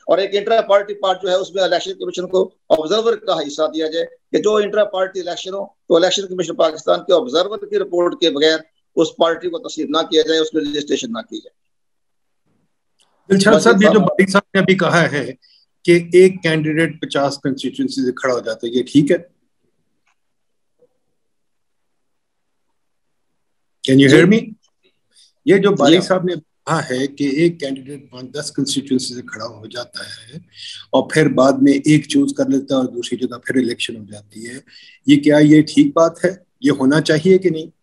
S4: اور ایک انٹرا پارٹی پارٹ جو ہے اس میں الیکشن کمیشن کو آبزرور کا حصہ دیا جائے کہ جو انٹرا پارٹی الیکشن ہو تو الیکشن کمیشن پاکستان کے آبزرور کی رپورٹ کے بغیر اس پارٹی کو تسلیم نہ کیا جائے, اس میں رجسٹریشن نہ کی جائے.
S1: دلشاد صاحب, یہ جو باری صاحب نے ابھی کہا ہے کہ ایک کینڈیڈیٹ 50 کنسٹیٹوئنسی سے کھڑا ہو جاتا ہے, یہ ٹھیک ہے؟ کین یو ہیئر می؟ یہ جو باری صاحب نے کہا ہے کہ ایک کینڈیڈیٹ 5-10 کنسٹیٹوئنسی سے کھڑا ہو جاتا ہے اور پھر بعد میں ایک چوز کر لیتا ہے اور دوسری جگہ پھر الیکشن ہو جاتی ہے, یہ کیا یہ ٹھیک بات ہے؟ یہ ہونا چاہیے کہ نہیں؟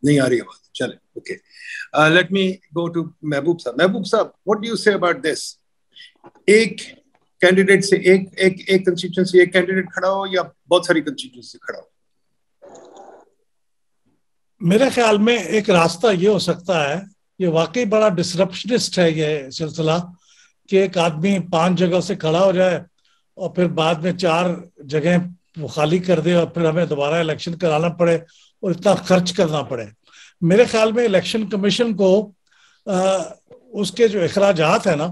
S1: نہیں آ رہی آواز, چلے okay. Let me go to Mehboob صاحب. محبوب صاحب, what do you say about this? ایک کینڈیڈیٹ سے ایک کنسٹیٹوئنسی ایک کینڈیڈیٹ کھڑا ہو یا بہت ساری کنسٹیٹوئنسی سے کھڑا ہو؟
S2: میرے خیال میں ایک راستہ یہ ہو سکتا ہے, یہ واقعی بڑا ڈسرپشنسٹ ہے یہ سلسلہ, کہ ایک آدمی 5 جگہ سے کھڑا ہو جائے اور پھر بعد میں 4 جگہیں وہ خالی کر دے اور پھر ہمیں دوبارہ الیکشن کرانا پڑے اور اتنا خرچ کرنا پڑے. میرے خیال میں الیکشن کمیشن کو اس کے جو اخراجات ہیں نا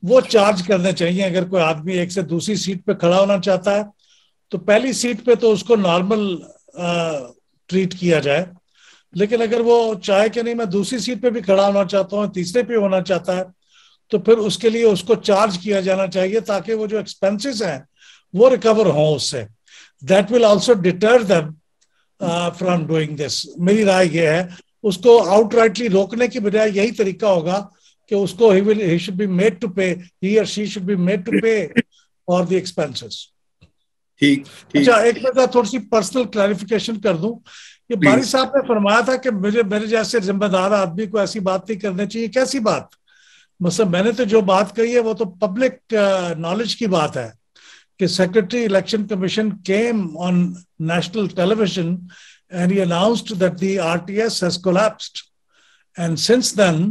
S2: وہ چارج کرنے چاہیے. اگر کوئی آدمی ایک سے دوسری سیٹ پہ کھڑا ہونا چاہتا ہے تو پہلی سیٹ پہ تو اس کو نارمل ٹریٹ کیا جائے, لیکن اگر وہ چاہے کہ نہیں میں دوسری سیٹ پہ بھی کھڑا ہونا چاہتا ہوں, تیسرے پہ ہونا چاہتا ہے, تو پھر اس کے لیے اس کو چارج کیا جانا چاہیے تاکہ وہ جو ایکسپینسز ہیں وہ ریکور ہوں اس سے. That will also debtor them from doing this. میری رائے یہ ہے اس کو آؤٹ رائٹلی روکنے کی بجائے یہی طریقہ ہوگا کہ اس کو he should be made to pay, he or she should be made to pay for the expenses. اچھا ایک میں تھوڑی سی پرسنل کلیریفیکیشن کر دوں. یہ باری صاحب نے فرمایا تھا کہ میرے جیسے ذمہ دار آدمی کو ایسی بات نہیں کرنی چاہیے. کیسی بات؟ مثلا میں نے تو جو بات کہی ہے وہ تو پبلک نالج کی بات ہے کہ secretary election commission came on national television and he announced that the RTS has collapsed, and since then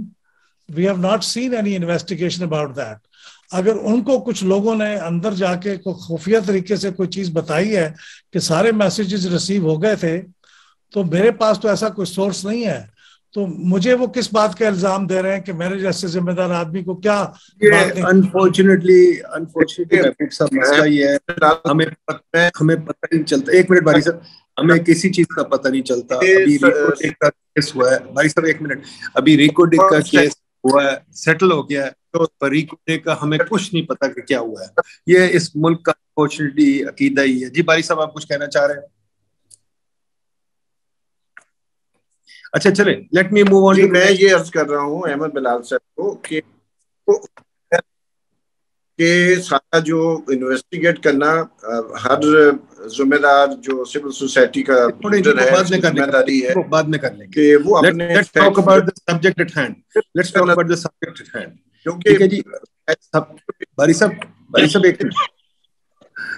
S2: we have not seen any investigation about that. اگر ان کو کچھ لوگوں نے اندر جا کے کوئی خفیہ طریقے سے کوئی چیز بتائی ہے کہ سارے میسیجز ریسیو ہو گئے تھے, تو میرے پاس تو ایسا کوئی سورس نہیں ہے, تو مجھے وہ کس بات کا الزام دے رہے ہیں کہ میرے جیسے ذمہ دار آدمی کو کیا بات نہیں.
S1: انفارچونیٹلی مسئلہ یہ ہے ہمیں پتہ نہیں چلتا. ایک منٹ باری صاحب, ہمیں کسی چیز کا پتہ نہیں چلتا. ابھی ریکو ڈیک کا کیس ہوا ہے بھائی صاحب, ایک منٹ, ابھی ریکو ڈیک کا کیس ہوا ہے, سیٹل ہو گیا ہے, تو ریکو ڈیک کا ہمیں کچھ نہیں پتا کہ کیا ہوا ہے. یہ اس ملک کا انفارچونیٹلی عقیدہ ہی ہے. جی باری صاحب آپ کچھ کہنا چاہ رہے ہیں؟ اچھا چلیں, لیٹ می موو آن.
S3: میں یہ عرض کر رہا ہوں احمد بلال صاحب کو کہ سارا جو انویسٹیگیٹ کرنا ہر ذمہ دار جو سول سوسائٹی کا لیڈر ہے ذمہ داری ہے
S1: بعد میں کر لیں گے
S3: کہ وہ اپنے
S1: let's talk about the subject at hand. Let's talk about the subject at hand. کیونکہ جی باری صاحب ایک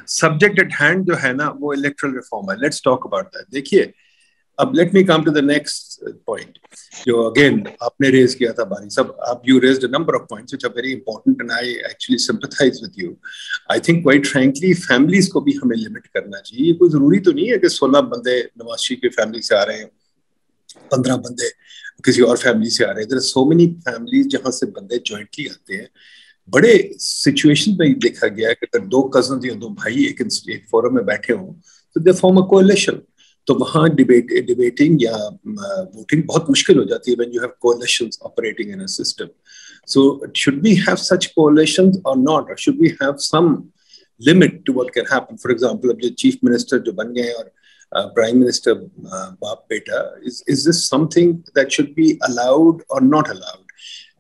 S1: سبجیکٹ ایٹ ہینڈ جو ہے نا وہ الیکٹرل ریفارم ہے. Let's talk about that. دیکھیے اب let me come to the next point جو اگین آپ نے ریز کیا تھا باری صاحب. آپ you raised a number of points which are very important and I actually sympathize with you. I think quite frankly families کو بھی ہمیں لمٹ کرنا چاہیے. کوئی ضروری تو نہیں ہے کہ 16 بندے نواز شریف کی فیملی سے آ رہے ہیں, 15 بندے کسی اور فیملی سے آ رہے ہیں. there are so many families جہاں سے بندے جوائنٹلی آتے ہیں. بڑے سچویشن میں دیکھا گیا ہے کہ اگر 2 کزنز یا 2 بھائی ایک فورم میں بیٹھے ہوں تو دے فارم اے کولیشن. تو وہاں ڈیبیٹنگ یا ووٹنگ بہت مشکل ہو جاتی ہے when you have coalitions operating in a system. So should we have such coalitions or not, or should we have some limit to what can happen? For example, اب جو chief minister جو بن گئے اور prime minister باپ بیٹا, is this something that should be allowed or not allowed?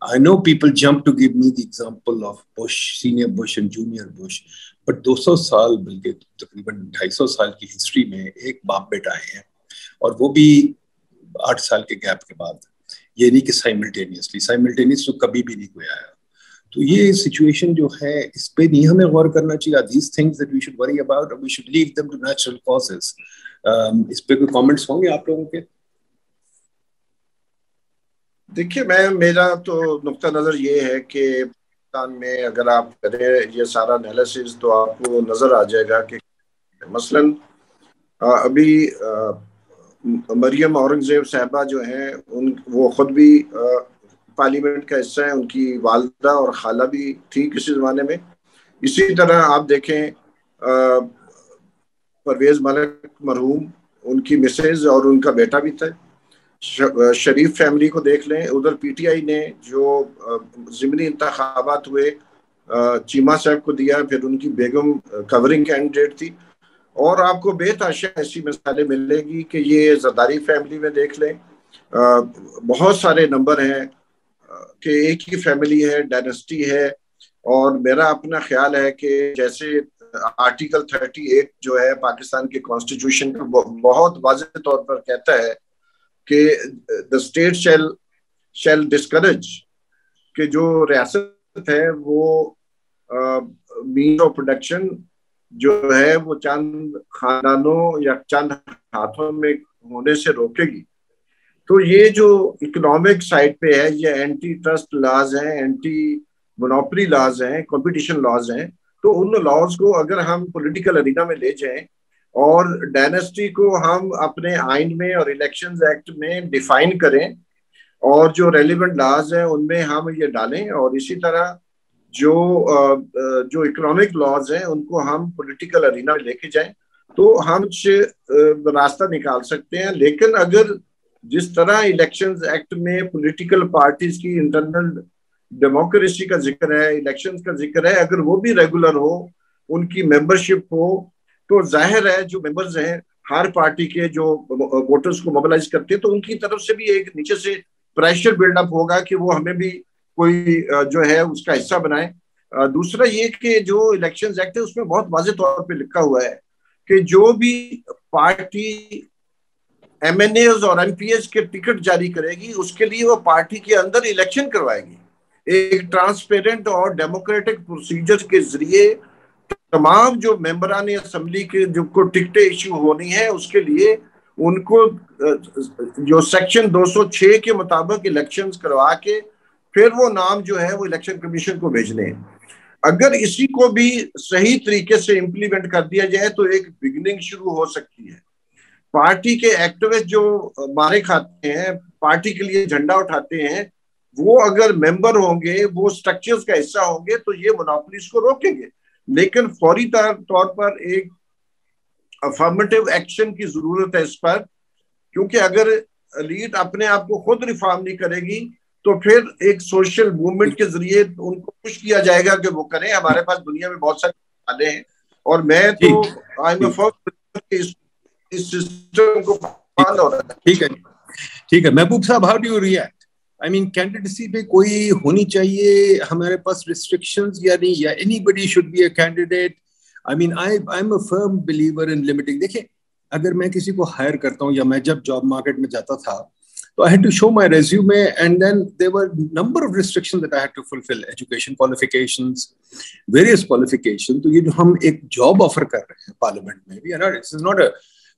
S1: I know people jump to give me the example of Bush, senior Bush and junior Bush, but 200 سال بلکہ تقریباً 250 سال کی history میں ایک باپ بیٹا آئے ہیں, اور وہ بھی 8 سال کے گیپ کے بعد. یہ نہیں کہ سائملٹینیس تو کبھی بھی نہیں کوئی آیا. تو یہ سچویشن جو ہے اس پہ نہیں ہمیں غور کرنا چاہیے. These things that we should worry about, or we should leave them to natural causes. اس پہ کوئی کامنٹس ہوں گے آپ لوگوں کے؟
S3: دیکھیے میرا تو نقطہ نظر یہ ہے کہ پاکستان میں اگر آپ کریں یہ سارا انالیسس تو آپ کو نظر آ جائے گا کہ مثلاً ابھی مریم اورنگزیب صاحبہ جو ہیں وہ خود بھی پارلیمنٹ کا حصہ ہیں, ان کی والدہ اور خالہ بھی تھی کسی زمانے میں. اسی طرح آپ دیکھیں پرویز ملک مرحوم, ان کی مسز اور ان کا بیٹا بھی تھا. شریف فیملی کو دیکھ لیں, ادھر پی ٹی آئی نے جو ضمنی انتخابات ہوئے چیمہ صاحب کو دیا, پھر ان کی بیگم کورنگ کینڈیڈیٹ تھی. اور آپ کو بے تحاشا ایسی مثالیں ملے گی کہ یہ زرداری فیملی میں دیکھ لیں, بہت سارے نمبر ہیں کہ ایک ہی فیملی ہے, ڈائنسٹی ہے. اور میرا اپنا خیال ہے کہ جیسے آرٹیکل 38 جو ہے پاکستان کے کانسٹیٹیوشن کا بہت واضح طور پر کہتا ہے کہ the state shall discourage, کہ جو ریاست ہے وہ means of production جو ہے وہ چند خاندانوں یا چند ہاتھوں میں ہونے سے روکے گی. تو یہ جو اکنامک سائڈ پہ ہے یہ اینٹی ٹرسٹ لاز ہیں, اینٹی مونوپلی لاز ہیں, کمپٹیشن لاز ہیں. تو ان لاز کو اگر ہم پولیٹیکل ارینا میں لے جائیں اور ڈائنسٹی کو ہم اپنے آئین میں اور الیکشنز ایکٹ میں ڈیفائن کریں اور جو ریلیونٹ لاز ہیں ان میں ہم یہ ڈالیں, اور اسی طرح جو اکنامک لاز ہیں ان کو ہم پولیٹیکل ارینا میں لے کے جائیں تو ہم راستہ نکال سکتے ہیں. لیکن اگر جس طرح الیکشنز ایکٹ میں پولیٹیکل پارٹیز کی انٹرنل ڈیموکریسی کا ذکر ہے, الیکشنز کا ذکر ہے, اگر وہ بھی ریگولر ہو, ان کی ممبرشپ ہو, تو ظاہر ہے جو ممبرز ہیں ہر پارٹی کے جو ووٹرز کو موبلائز کرتے ہیں تو ان کی طرف سے بھی ایک نیچے سے پریشر بلڈ اپ ہوگا کہ وہ ہمیں بھی کوئی جو ہے اس کا حصہ بنائیں. دوسرا یہ کہ جو الیکشنز ایکٹ ہے اس میں بہت واضح طور پہ لکھا ہوا ہے کہ جو بھی پارٹی ایم این ایز اور ایم پی ایز کے ٹکٹ جاری کرے گی اس کے لیے وہ پارٹی کے اندر الیکشن کروائے گی. ایک ٹرانسپیرنٹ اور ڈیموکریٹک پروسیجر کے ذریعے تمام جو ممبران اسمبلی کے جو کو ٹکٹیں ایشو ہونی ہے اس کے لیے ان کو جو سیکشن 206 کے مطابق الیکشنز کروا کے پھر وہ نام جو ہے وہ الیکشن کمیشن کو بھیجنے ہیں. اگر اسی کو بھی صحیح طریقے سے امپلیمنٹ کر دیا جائے تو ایک بگننگ شروع ہو سکتی ہے. پارٹی کے ایکٹیوسٹ جو مارے کھاتے ہیں, پارٹی کے لیے جھنڈا اٹھاتے ہیں, وہ اگر ممبر ہوں گے, وہ سٹرکچرز کا حصہ ہوں گے تو یہ مونوپولیز کو روکیں گے. لیکن فوری طور پر ایک افرمیٹیو ایکشن کی ضرورت ہے اس پر, کیونکہ اگر ایلیٹ اپنے آپ کو خود ریفارم نہیں کرے گی تو پھر ایک سوشل موومنٹ کے ذریعے ان کو پش کیا جائے گا کہ وہ کریں. ہمارے پاس دنیا میں بہت سارے مثالیں ہیں اور میں تو اس سسٹم کو فالو رہا.
S1: ٹھیک ہے محبوب صاحب, how do you react? I mean candidacy پہ کوئی ہونی چاہیے ہمارے پاس restrictions یا نہیں, یا anybody should be a candidate? I mean I'm a firm believer in limiting. دیکھیں اگر میں کسی کو ہائر کرتا ہوں یا میں جب جاب مارکیٹ میں جاتا تھا تو I had to show my resume and then there were number of restrictions that I had to fulfill, education qualifications, various qualifications. تو یہ جو ہم ایک جاب آفر کر رہے ہیں پارلیمنٹ میں بھی, this is not a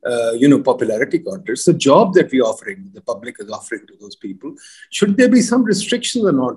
S1: popularity contests, the job that we offering, the public is offering to those people, should there be some restrictions or not?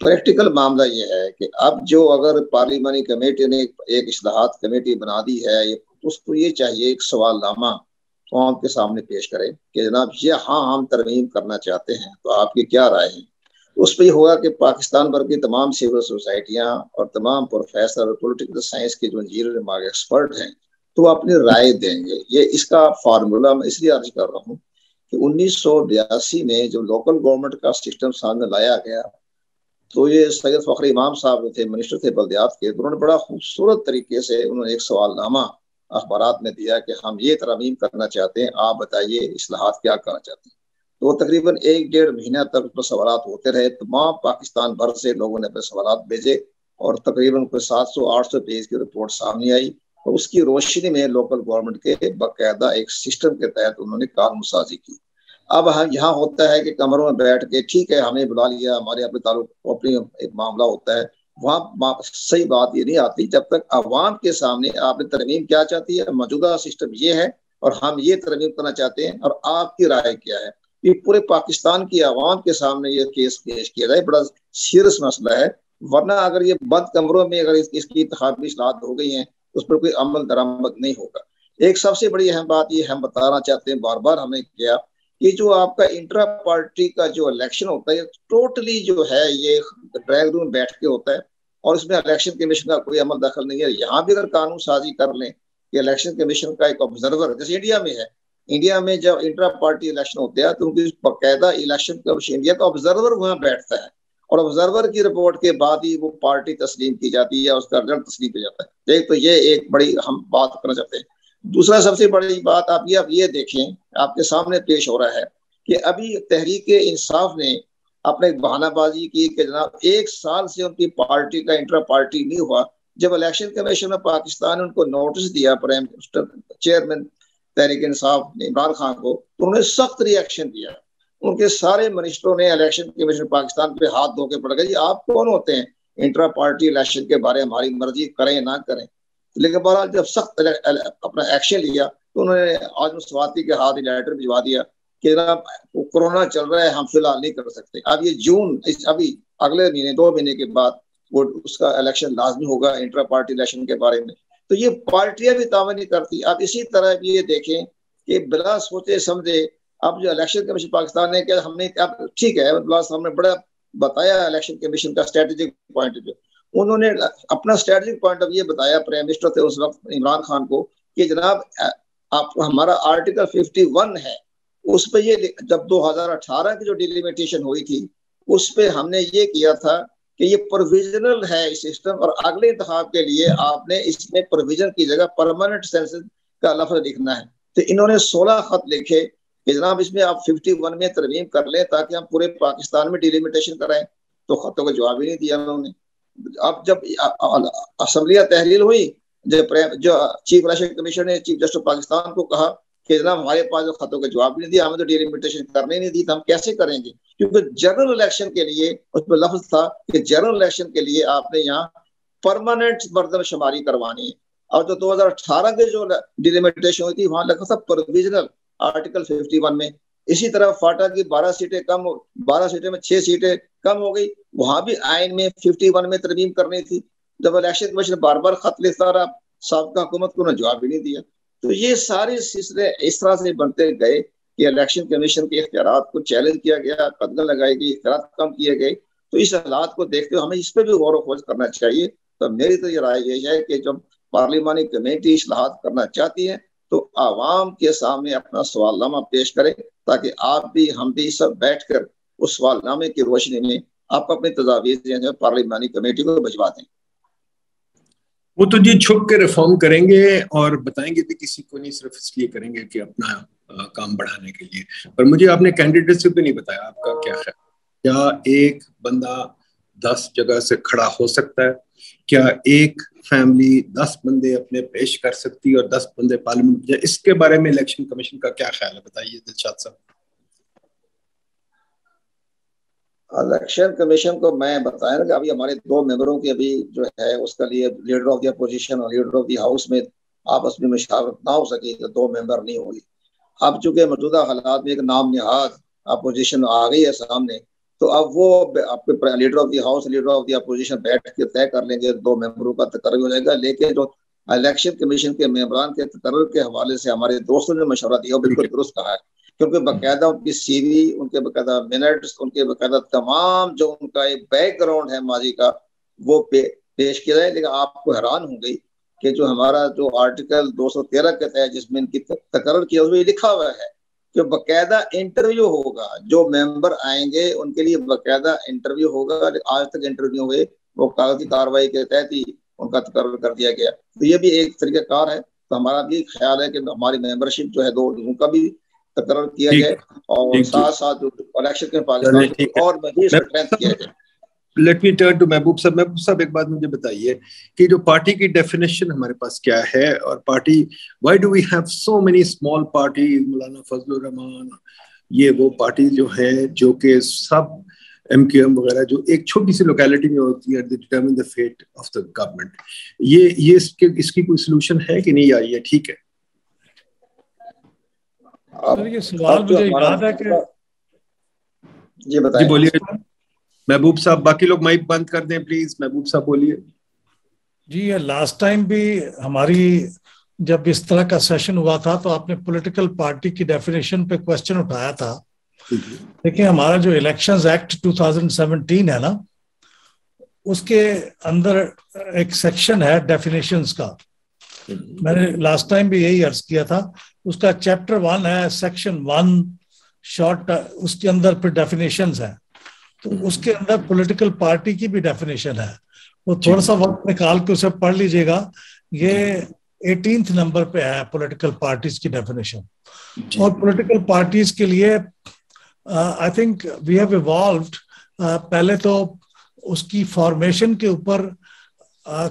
S4: Practical معاملہ یہ ہے کہ اب جو اگر پارلیمانی کمیٹی نے ایک اصلاحات کمیٹی بنا دی ہے، اس کو یہ چاہیے ایک سوال نامہ قوم کے سامنے پیش کرے کہ جناب یہ ہم ترمیم کرنا چاہتے ہیں، تو آپ کی کیا رائے ہے؟ اس پہ یہ ہوگا کہ پاکستان بھر کی تمام سول سوسائٹیاں اور تمام پروفیسر پولیٹیکل سائنس کے جو انجینئر ایکسپرٹ ہیں تو وہ اپنی رائے دیں گے۔ یہ اس کا فارمولا میں اس لیے عرض کر رہا ہوں کہ 1982 میں جو لوکل گورنمنٹ کا سسٹم سامنے لایا گیا تو یہ سید فخر امام صاحب جو تھے منسٹر تھے بلدیات کے، انہوں نے بڑا خوبصورت طریقے سے انہوں نے ایک سوال نامہ اخبارات میں دیا کہ ہم یہ ترمیم کرنا چاہتے ہیں، آپ بتائیے اصلاحات کیا کرنا چاہتے ہیں۔ تو تقریباً 1-1.5 مہینہ تک اس پر سوالات ہوتے رہے، تمام پاکستان بھر سے لوگوں نے اپنے سوالات بھیجے اور تقریباً 700-800 پیج کی رپورٹ سامنے آئی، اور اس کی روشنی میں لوکل گورنمنٹ کے باقاعدہ ایک سسٹم کے تحت انہوں نے قانون سازی کی۔ اب یہاں ہوتا ہے کہ کمروں میں بیٹھ کے ٹھیک ہے ہمیں بلا لیا، ہمارے اپنے تعلق اپنی ایک معاملہ ہوتا ہے، وہاں صحیح بات یہ نہیں آتی جب تک عوام کے سامنے آپ نے ترمیم کیا چاہتی ہے، موجودہ سسٹم یہ ہے اور ہم یہ ترمیم کرنا چاہتے ہیں اور آپ کی رائے کیا ہے، یہ پورے پاکستان کی عوام کے سامنے یہ کیس پیش کیا جائے، بڑا سیریس مسئلہ ہے۔ ورنہ اگر یہ بند کمروں میں اگر اس کی انتخابی اصلاحات ہو گئی ہیں اس پر کوئی عمل درآمد نہیں ہوگا۔ ایک سب سے بڑی اہم بات یہ ہم بتانا چاہتے ہیں، بار بار ہم نے کیا، یہ جو آپ کا انٹرا پارٹی کا جو الیکشن ہوتا ہے ٹوٹلی جو ہے یہ ڈرائنگ روم بیٹھ کے ہوتا ہے اور اس میں الیکشن کمیشن کا کوئی عمل دخل نہیں ہے۔ یہاں بھی اگر قانون سازی کر لیں کہ الیکشن کمیشن کا ایک آبزرور، جیسے انڈیا میں ہے، انڈیا میں جب انٹرا پارٹی الیکشن ہوتے ہیں تو ان کی باقاعدہ الیکشن کمیشن انڈیا کا آبزرور وہاں بیٹھتا ہے اور آبزرور کی رپورٹ کے بعد ہی وہ پارٹی تسلیم کی جاتی ہے، اس کا رزلٹ تسلیم کیا جاتا ہے۔ ایک تو یہ ایک بڑی ہم بات کرنا چاہتے ہیں۔ دوسرا سب سے بڑی بات آپ یہ دیکھیں، آپ کے سامنے پیش ہو رہا ہے کہ ابھی تحریک انصاف نے اپنے بہانہ بازی کی کہ جناب 1 سال سے ان کی پارٹی کا انٹرا پارٹی نہیں ہوا۔ جب الیکشن کمیشن میں پاکستان نے ان کو نوٹس دیا چیئرمین تحریک انصاف نے عمران خان کو، تو انہوں نے سخت ری ایکشن دیا۔ ان کے سارے منسٹروں نے الیکشن کمیشن پاکستان پہ ہاتھ دھو کے پڑ گئے، جی آپ کون ہوتے ہیں انٹرا پارٹی الیکشن کے بارے ہماری مرضی کریں نہ کریں۔ لیکن بہرحال جب سخت اپنا ایکشن لیا تو انہوں نے آج مسواتی کے ہاتھ لیٹر بھجوا دیا کہ جناب کورونا چل رہا ہے، ہم فی الحال نہیں کر سکتے۔ اب یہ جون ابھی اگلے مہینے 2 مہینے کے بعد وہ اس کا الیکشن لازمی ہوگا انٹرا پارٹی الیکشن کے بارے میں۔ تو یہ پارٹیاں بھی تعاون نہیں کرتی۔ اب اسی طرح یہ دیکھیں کہ بلا سوچے سمجھے اب جو الیکشن کمیشن پاکستان نے کیا، ہم نے ٹھیک ہے ہم نے بڑا بتایا الیکشن کمیشن کا اسٹریٹجک پوائنٹ آف ویو، انہوں نے اپنا اسٹریٹجک پوائنٹ آف ویو بتایا پرائم منسٹر تھے اس وقت عمران خان کو کہ جناب آپ ہمارا آرٹیکل 51 ہے، اس پہ یہ جب 2018 کی جو ڈیلیمیٹیشن ہوئی تھی اس پہ ہم نے یہ کیا تھا کہ یہ پروویژنل ہے سسٹم، اور اگلے انتخاب کے لیے آپ نے اس میں پروویژن کی جگہ پرماننٹ سینسس کا لفظ لکھنا ہے۔ تو انہوں نے 16 خط لکھے کہ جناب اس میں آپ 51 میں ترمیم کر لیں تاکہ ہم پورے پاکستان میں ڈیلیمیٹیشن کرائیں، تو خطوں کا جواب ہی نہیں دیا انہوں نے۔ اب جب اسمبلیاں تحلیل ہوئی، جو چیف الیکشن کمیشن نے چیف جسٹس پاکستان کو کہا کہ جناب ہمارے پاس جو خطوں کا جواب نہیں دیا، ہمیں تو ڈیلیمیٹیشن کرنے نہیں دی، تو ہم کیسے کریں گے؟ کیونکہ جنرل الیکشن کے لیے اس میں لفظ تھا کہ جنرل الیکشن کے لیے آپ نے یہاں پرماننٹ مردم شماری کروانی ہے، اور جو 2018 کے جو ڈیلیمیٹیشن ہوئی تھی وہاں لکھا تھا پروویژنل آرٹیکل 51 میں۔ اسی طرح فاٹا کی 12 سیٹیں کم، 12 سیٹیں میں 6 سیٹیں کم ہو گئی، وہاں بھی آئین میں 51 میں ترمیم کرنی تھی۔ جب الیکشن کمیشن بار بار خط لکھتا رہا، سابقہ حکومت کو انہوں نے جواب بھی نہیں دیا۔ تو یہ سارے سلسلے اس طرح سے بنتے گئے کہ الیکشن کمیشن کے اختیارات کو چیلنج کیا گیا، قدغن لگائی گئی، اختیارات کم کیے گئے۔ تو اس حالات کو دیکھتے ہوئے ہمیں اس پہ بھی غور و خوض کرنا چاہیے۔ تو میری تو یہ رائے یہ ہے کہ جب پارلیمانی کمیٹی اصلاحات کرنا چاہتی ہے تو عوام کے سامنے اپنا سوال نامہ پیش کرے تاکہ آپ بھی ہم بھی سب بیٹھ کر اس سوال نامے کی روشنی میں آپ اپنی تجاویز پارلیمانی کمیٹی کو بھجوا دیں۔
S1: وہ تو جی چھپ کے ریفارم کریں گے اور بتائیں گے بھی کسی کو نہیں، صرف اس لیے کریں گے کہ اپنا کام بڑھانے کے لیے۔ پر مجھے آپ نے کینڈیڈیٹ سے بھی نہیں بتایا، آپ کا کیا خیال؟ کیا ایک بندہ 10 جگہ سے کھڑا ہو سکتا ہے؟ کیا ایک فیملی 10 بندے اپنے پیش کر سکتی اور 10 بندے پارلیمنٹ؟ اس کے بارے میں الیکشن کمیشن کا کیا خیال ہے، بتائیے دلشاد صاحب۔
S4: الیکشن کمیشن کو میں بتایا نا کہ ابھی ہمارے 2 ممبروں کی ابھی جو ہے اس کے لیے لیڈر آف دی اپوزیشن اور لیڈر آف دی ہاؤس میں آپس میں مشاورت نہ ہو سکی تو 2 ممبر نہیں ہوئی۔ اب چونکہ موجودہ حالات میں ایک نام نہاد اپوزیشن آ گئی ہے سامنے، تو اب وہ آپ کے leader of the house leader of the opposition بیٹھ کے طے کر لیں گے, 2 ممبروں کا تقرر ہو جائے گا. لیکن جو الیکشن کمیشن کے ممبران کے تقرر کے حوالے سے ہمارے دوستوں نے مشورہ دیا وہ بالکل درست کہا ہے, کیونکہ باقاعدہ ان کی سی وی, ان کے باقاعدہ منٹس, ان کے باقاعدہ تمام جو ان کا ایک بیک گراؤنڈ ہے ماضی کا وہ پیش کیا جائے. لیکن آپ کو حیران ہوں گئی کہ جو ہمارا جو آرٹیکل 213 کے تحت جس میں ان کی تقرر کیا اس میں لکھا ہوا ہے کہ باقاعدہ انٹرویو ہوگا, جو ممبر آئیں گے ان کے لیے باقاعدہ انٹرویو ہوگا. آج تک انٹرویو ہوئے وہ کاغذی کارروائی کے تحت ہی ان کا تقرر کر دیا گیا. تو یہ بھی ایک طریقہ کار ہے. تو ہمارا بھی خیال ہے کہ ہماری ممبرشپ جو ہے 2 ان کا بھی تقرر کیا جائے اور ساتھ ساتھ جو الیکشن کے پاکستان اور مزید اسٹرینتھ کیا جائے.
S1: Late me turn to Mehboob صاحب. محبوب صاحب ایک بات مجھے بتائیے کہ جو پارٹی کی ڈیفینیشن ہمارے پاس کیا ہے, اور party why do we have so many small parties, Maulana Fazl الرحمان, یہ وہ پارٹی جو ہے جو کہ سب ایم کیو ایم وغیرہ جو ایک چھوٹی سی لوکیلٹی میں ہوتی ہے, they determine the fate of the government. یہ اس کی کوئی سولوشن ہے کہ نہیں, آئی ہے ٹھیک ہے؟
S2: یہ سوال مجھے یاد ہے کہ
S4: جی بتائیں.
S1: جی بولیے محبوب صاحب, باقی لوگ مائک بند کر دیں پلیز. محبوب صاحب بولیے.
S2: جی لاسٹ ٹائم بھی ہماری جب اس طرح کا سیشن ہوا تھا تو آپ نے پولیٹیکل پارٹی کی ڈیفینیشن پہ کوشچن اٹھایا تھا. دیکھیں ہمارا جو الیکشنز ایکٹ 2017 ہے نا, اس کے اندر ایک سیکشن ہے ڈیفینیشنز کا. میں نے لاسٹ ٹائم بھی یہی عرض کیا تھا. اس کا چیپٹر 1 ہے, سیکشن 1 شارٹ, اس کے اندر پھر ڈیفینیشنز ہیں. تو اس کے اندر پولیٹیکل پارٹی کی بھی ڈیفینیشن ہے, وہ تھوڑا سا وقت نکال کے اسے پڑھ لیجئے گا. یہ 18 نمبر پہ ہے پولیٹیکل پارٹیز کی ڈیفینیشن. اور پولیٹیکل پارٹیز کے لیے I think we have evolved. پہلے تو اس کی فارمیشن کے اوپر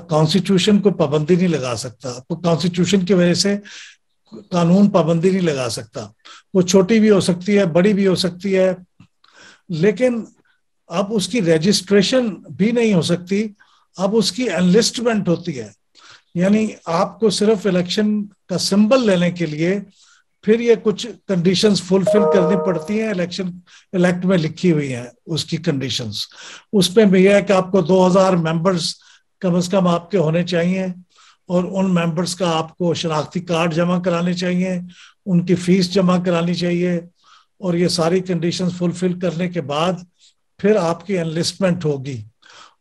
S2: کانسٹیٹیوشن کو پابندی نہیں لگا سکتا, کانسٹیٹیوشن کی وجہ سے قانون پابندی نہیں لگا سکتا. وہ چھوٹی بھی ہو سکتی ہے, بڑی بھی ہو سکتی ہے, لیکن اب اس کی رجسٹریشن بھی نہیں ہو سکتی. اب اس کی انلسٹمنٹ ہوتی ہے, یعنی آپ کو صرف الیکشن کا سمبل لینے کے لیے پھر یہ کچھ کنڈیشنز فلفل کرنی پڑتی ہیں. الیکشن الیکٹ میں لکھی ہوئی ہیں اس کی کنڈیشنز. اس میں بھی یہ ہے کہ آپ کو 2000 ممبرز کم از کم آپ کے ہونے چاہیے, اور ان ممبرز کا آپ کو شناختی کارڈ جمع کرانے چاہیے, ان کی فیس جمع کرانی چاہیے, اور یہ ساری کنڈیشنز فلفل کرنے کے بعد پھر آپ کی انلسٹمنٹ ہوگی.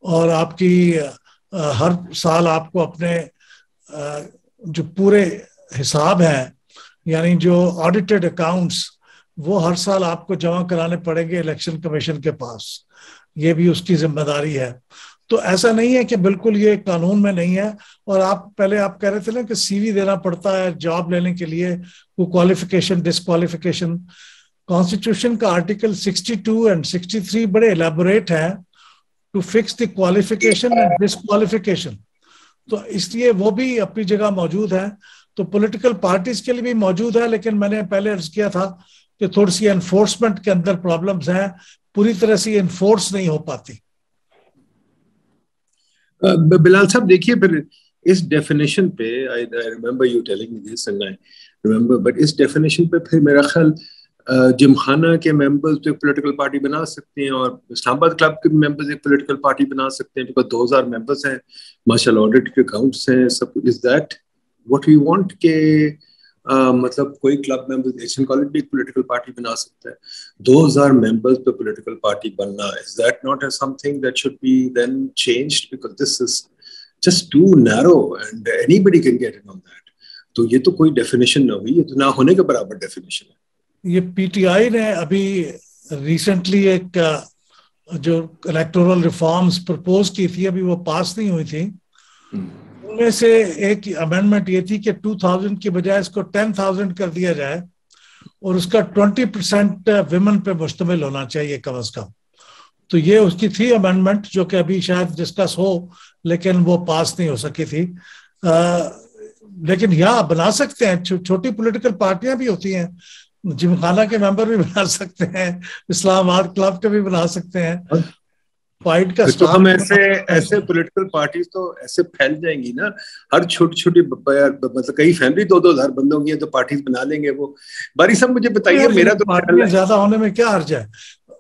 S2: اور آپ کی ہر سال آپ کو اپنے جو پورے حساب ہیں, یعنی جو آڈیٹڈ اکاؤنٹس, وہ ہر سال آپ کو جمع کرانے پڑیں گے الیکشن کمیشن کے پاس. یہ بھی اس کی ذمہ داری ہے. تو ایسا نہیں ہے کہ بالکل یہ قانون میں نہیں ہے. اور آپ پہلے آپ کہہ رہے تھے نا کہ سی وی دینا پڑتا ہے جاب لینے کے لیے, وہ کوالیفیکیشن ڈسکوالیفیکیشن. کانسٹیٹیوشن کا آرٹیکل 62 اینڈ 63 بڑے ایلیبوریٹ ہیں to fix the qualification and disqualification. تو اس لیے وہ بھی اپنی جگہ موجود ہے. تو پولیٹیکل پارٹیز کے لیے بھی موجود ہے, لیکن میں نے پہلے عرض کیا تھا کہ تھوڑی سی انفورسمنٹ کے اندر پرابلمز ہیں, پوری طرح سے انفورس نہیں ہو پاتی.
S1: بلال صاحب دیکھیے پھر اس ڈیفینیشن پہ I remember you telling me this and I remember, but اس ڈیفینیشن پہ پھر میرا خیال جم خانہ کے ممبرز تو ایک پولیٹیکل پارٹی بنا سکتے ہیں, اور اسلام آباد کلب کے ممبرز ایک پولیٹیکل پارٹی بنا سکتے ہیں, بیکاز 2000 ممبرز ہیں, ماشاء اللہ آڈٹ کے اکاؤنٹس ہیں, سب کچھ. Is that what we want کہ مطلب کوئی کلب ممبر ایشین کالج بھی ایک پولیٹیکل پارٹی بنا سکتا ہے, 2000 ممبرز پہ پولیٹیکل پارٹی بننا, is that not something that should be then changed, because this is just too narrow and anybody can get in on that. تو یہ تو کوئی ڈیفینیشن نہ ہوئی, یہ تو نہ ہونے کے برابر ڈیفینیشن ہے.
S2: یہ پی ٹی آئی نے ابھی ریسنٹلی ایک جو الیکٹورل ریفارمز پرپوز کی تھی, ابھی وہ پاس نہیں ہوئی تھی. ان میں سے ایک امینڈمنٹ یہ تھی کہ 2000 کی بجائے اس کو 10,000 کر دیا جائے, اور اس کا 20% ویمن پہ مشتمل ہونا چاہیے کم از کم. تو یہ اس کی تھی امینڈمنٹ جو کہ ابھی شاید ڈسکس ہو, لیکن وہ پاس نہیں ہو سکی تھی. لیکن یہاں بنا سکتے ہیں, چھوٹی پولیٹیکل پارٹیاں بھی ہوتی ہیں, جم خانہ کے ممبر بھی بنا سکتے ہیں, اسلام آباد کلب کے بھی بنا سکتے ہیں, فائٹ کا
S1: تو ہم ایسے پولیٹیکل پارٹیز تو ایسے پھیل جائیں گی نا, ہر چھوٹی چھوٹی مطلب کئی فیملی 2,000 بندوں کی ہیں تو پارٹیز بنا لیں گے وہ. باری صاحب مجھے بتائیے, میرا تو
S2: پارٹیاں زیادہ ہونے میں کیا حرج ہے,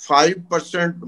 S3: 5%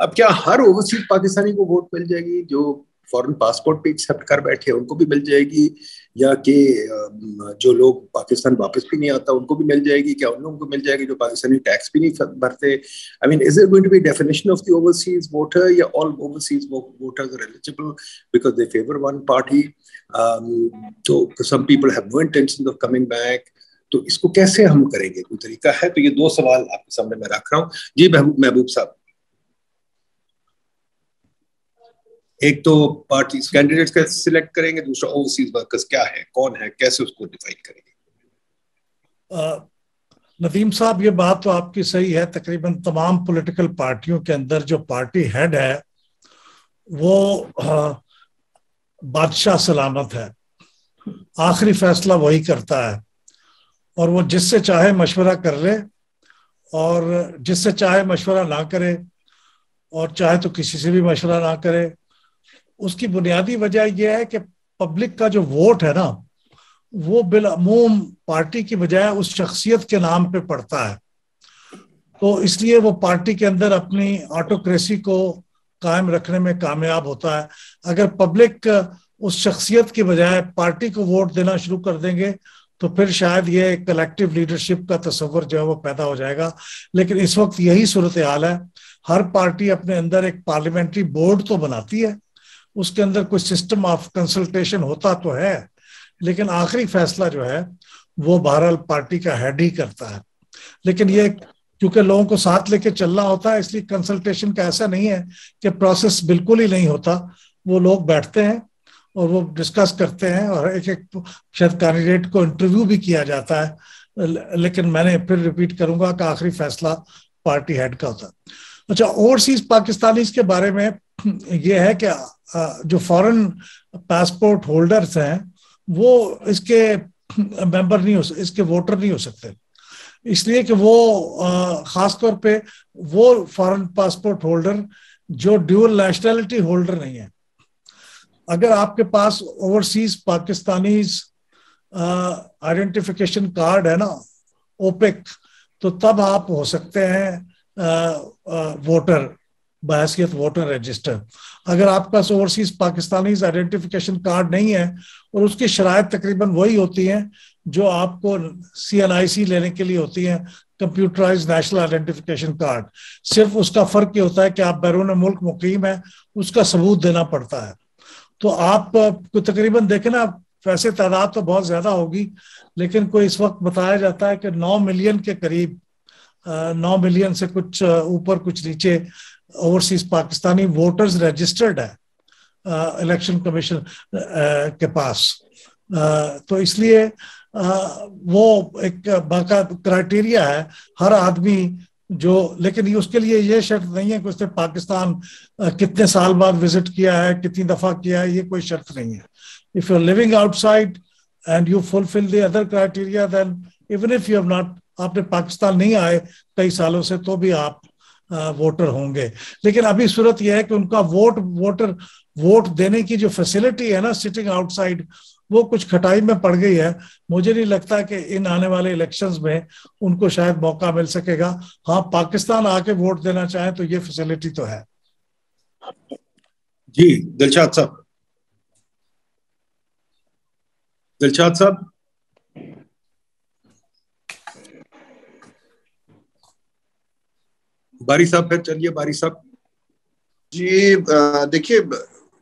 S1: اب کیا ہر اوورسیز پاکستانی کو ووٹ مل جائے گی؟ جو فورن پاسپورٹ بھی ایکسیپٹ کر بیٹھے ان کو بھی مل جائے گی، یا کہ جو لوگ پاکستان واپس بھی نہیں آتا ان کو بھی مل جائے گی؟ کیا ان لوگوں کو مل جائے گی جو پاکستانی ٹیکس بھی نہیں بھرتے؟ I mean, is there going to be a definition of the overseas voter? یا all overseas voters are eligible because they favor one party? So some people have no intention of coming back. تو اس کو کیسے ہم کریں گے؟ کوئی طریقہ ہے؟ تو یہ دو سوال آپ کے سامنے میں رکھ رہا ہوں. جی محبوب صاحب. ایک تو پارٹیز کینڈیڈیٹس کا سلیکٹ کریں گے، دوسرا اوورسیز ورکرز کیا ہے، کون ہے، کیسے اس کو ڈیفائن کریں گے؟
S2: ندیم صاحب، یہ بات تو آپ کی صحیح ہے. تقریباً تمام پولیٹیکل پارٹیوں کے اندر جو پارٹی ہیڈ ہے وہ بادشاہ سلامت ہے، آخری فیصلہ وہی کرتا ہے، اور وہ جس سے چاہے مشورہ کر لے اور جس سے چاہے مشورہ نہ کرے، اور چاہے تو کسی سے بھی مشورہ نہ کرے. اس کی بنیادی وجہ یہ ہے کہ پبلک کا جو ووٹ ہے نا وہ بالعموم پارٹی کی بجائے اس شخصیت کے نام پہ پڑتا ہے. تو اس لیے وہ پارٹی کے اندر اپنی آٹوکریسی کو قائم رکھنے میں کامیاب ہوتا ہے. اگر پبلک اس شخصیت کی بجائے پارٹی کو ووٹ دینا شروع کر دیں گے تو پھر شاید یہ کلیکٹیو لیڈرشپ کا تصور جو ہے وہ پیدا ہو جائے گا. لیکن اس وقت یہی صورتحال ہے. ہر پارٹی اپنے اندر ایک پارلیمنٹری بورڈ تو بناتی ہے، اس کے اندر کوئی سسٹم آف کنسلٹیشن ہوتا تو ہے، لیکن آخری فیصلہ جو ہے وہ بہرحال پارٹی کا ہیڈ ہی کرتا ہے. لیکن یہ کیونکہ لوگوں کو ساتھ لے کے چلنا ہوتا ہے، اس لیے کنسلٹیشن کا ایسا نہیں ہے کہ پروسیس بالکل ہی نہیں ہوتا. وہ لوگ بیٹھتے ہیں اور وہ ڈسکس کرتے ہیں، اور ایک شاید کینڈیڈیٹ کو انٹرویو بھی کیا جاتا ہے. لیکن میں نے پھر ریپیٹ کروں گا کہ آخری فیصلہ پارٹی ہیڈ کا ہوتا ہے. اچھا، اوورسیز پاکستانیز کے بارے میں یہ ہے کہ جو فورن پاسپورٹ ہولڈرز ہیں وہ اس کے ممبر نہیں ہو سکتے، اس کے ووٹر نہیں ہو سکتے، اس لیے کہ وہ خاص طور پہ وہ فورن پاسپورٹ ہولڈر جو ڈیول نیشنلٹی ہولڈر نہیں ہے. اگر آپ کے پاس اوورسیز پاکستانیز آئیڈینٹیفیکیشن کارڈ ہے نا، اوپیک، تو تب آپ ہو سکتے ہیں ووٹر بحیثیت ووٹر رجسٹر. اگر آپ کے پاس اوورسیز پاکستانیز آئیڈینٹیفیکیشن کارڈ نہیں ہے، اور اس کی شرائط تقریباً وہی ہوتی ہیں جو آپ کو CNIC لینے کے لیے ہوتی ہیں، کمپیوٹرائز نیشنل آئیڈینٹیفیکیشن کارڈ. صرف اس کا فرق یہ ہوتا ہے کہ آپ بیرون ملک مقیم ہیں، اس کا ثبوت دینا پڑتا ہے. تو آپ کو تقریباً دیکھیں نا، ویسے تعداد تو بہت زیادہ ہوگی، لیکن کوئی اس وقت بتایا جاتا ہے کہ 9 ملین کے قریب، 9 ملین سے کچھ اوپر کچھ نیچے اوورسیز پاکستانی ووٹرز رجسٹرڈ ہے الیکشن کمیشن کے پاس. تو اس لیے وہ ایک باقاعدہ کرائٹیریا ہے ہر آدمی جو، لیکن اس کے لیے یہ شرط نہیں ہے کہ اس نے پاکستان کتنے سال بعد وزٹ کیا ہے، کتنی دفعہ کیا ہے، یہ کوئی شرط نہیں ہے. If you're living outside and you fulfill the other criteria, then even if you have not، آپ نے پاکستان نہیں آئے کئی سالوں سے، تو بھی آپ ووٹر ہوں گے. لیکن ابھی صورت یہ ہے کہ ان کا ووٹ دینے کی جو فیسلٹی ہے نا، سٹنگ آؤٹ سائڈ، وہ کچھ کھٹائی میں پڑ گئی ہے. مجھے نہیں لگتا کہ ان آنے والے الیکشنز میں ان کو شاید موقع مل سکے گا. ہاں، پاکستان آ کے ووٹ دینا چاہیں تو یہ فیسلٹی تو ہے.
S1: جی دلشاد صاحب. باری صاحب پھر چلیے. باری صاحب.
S3: جی دیکھیے،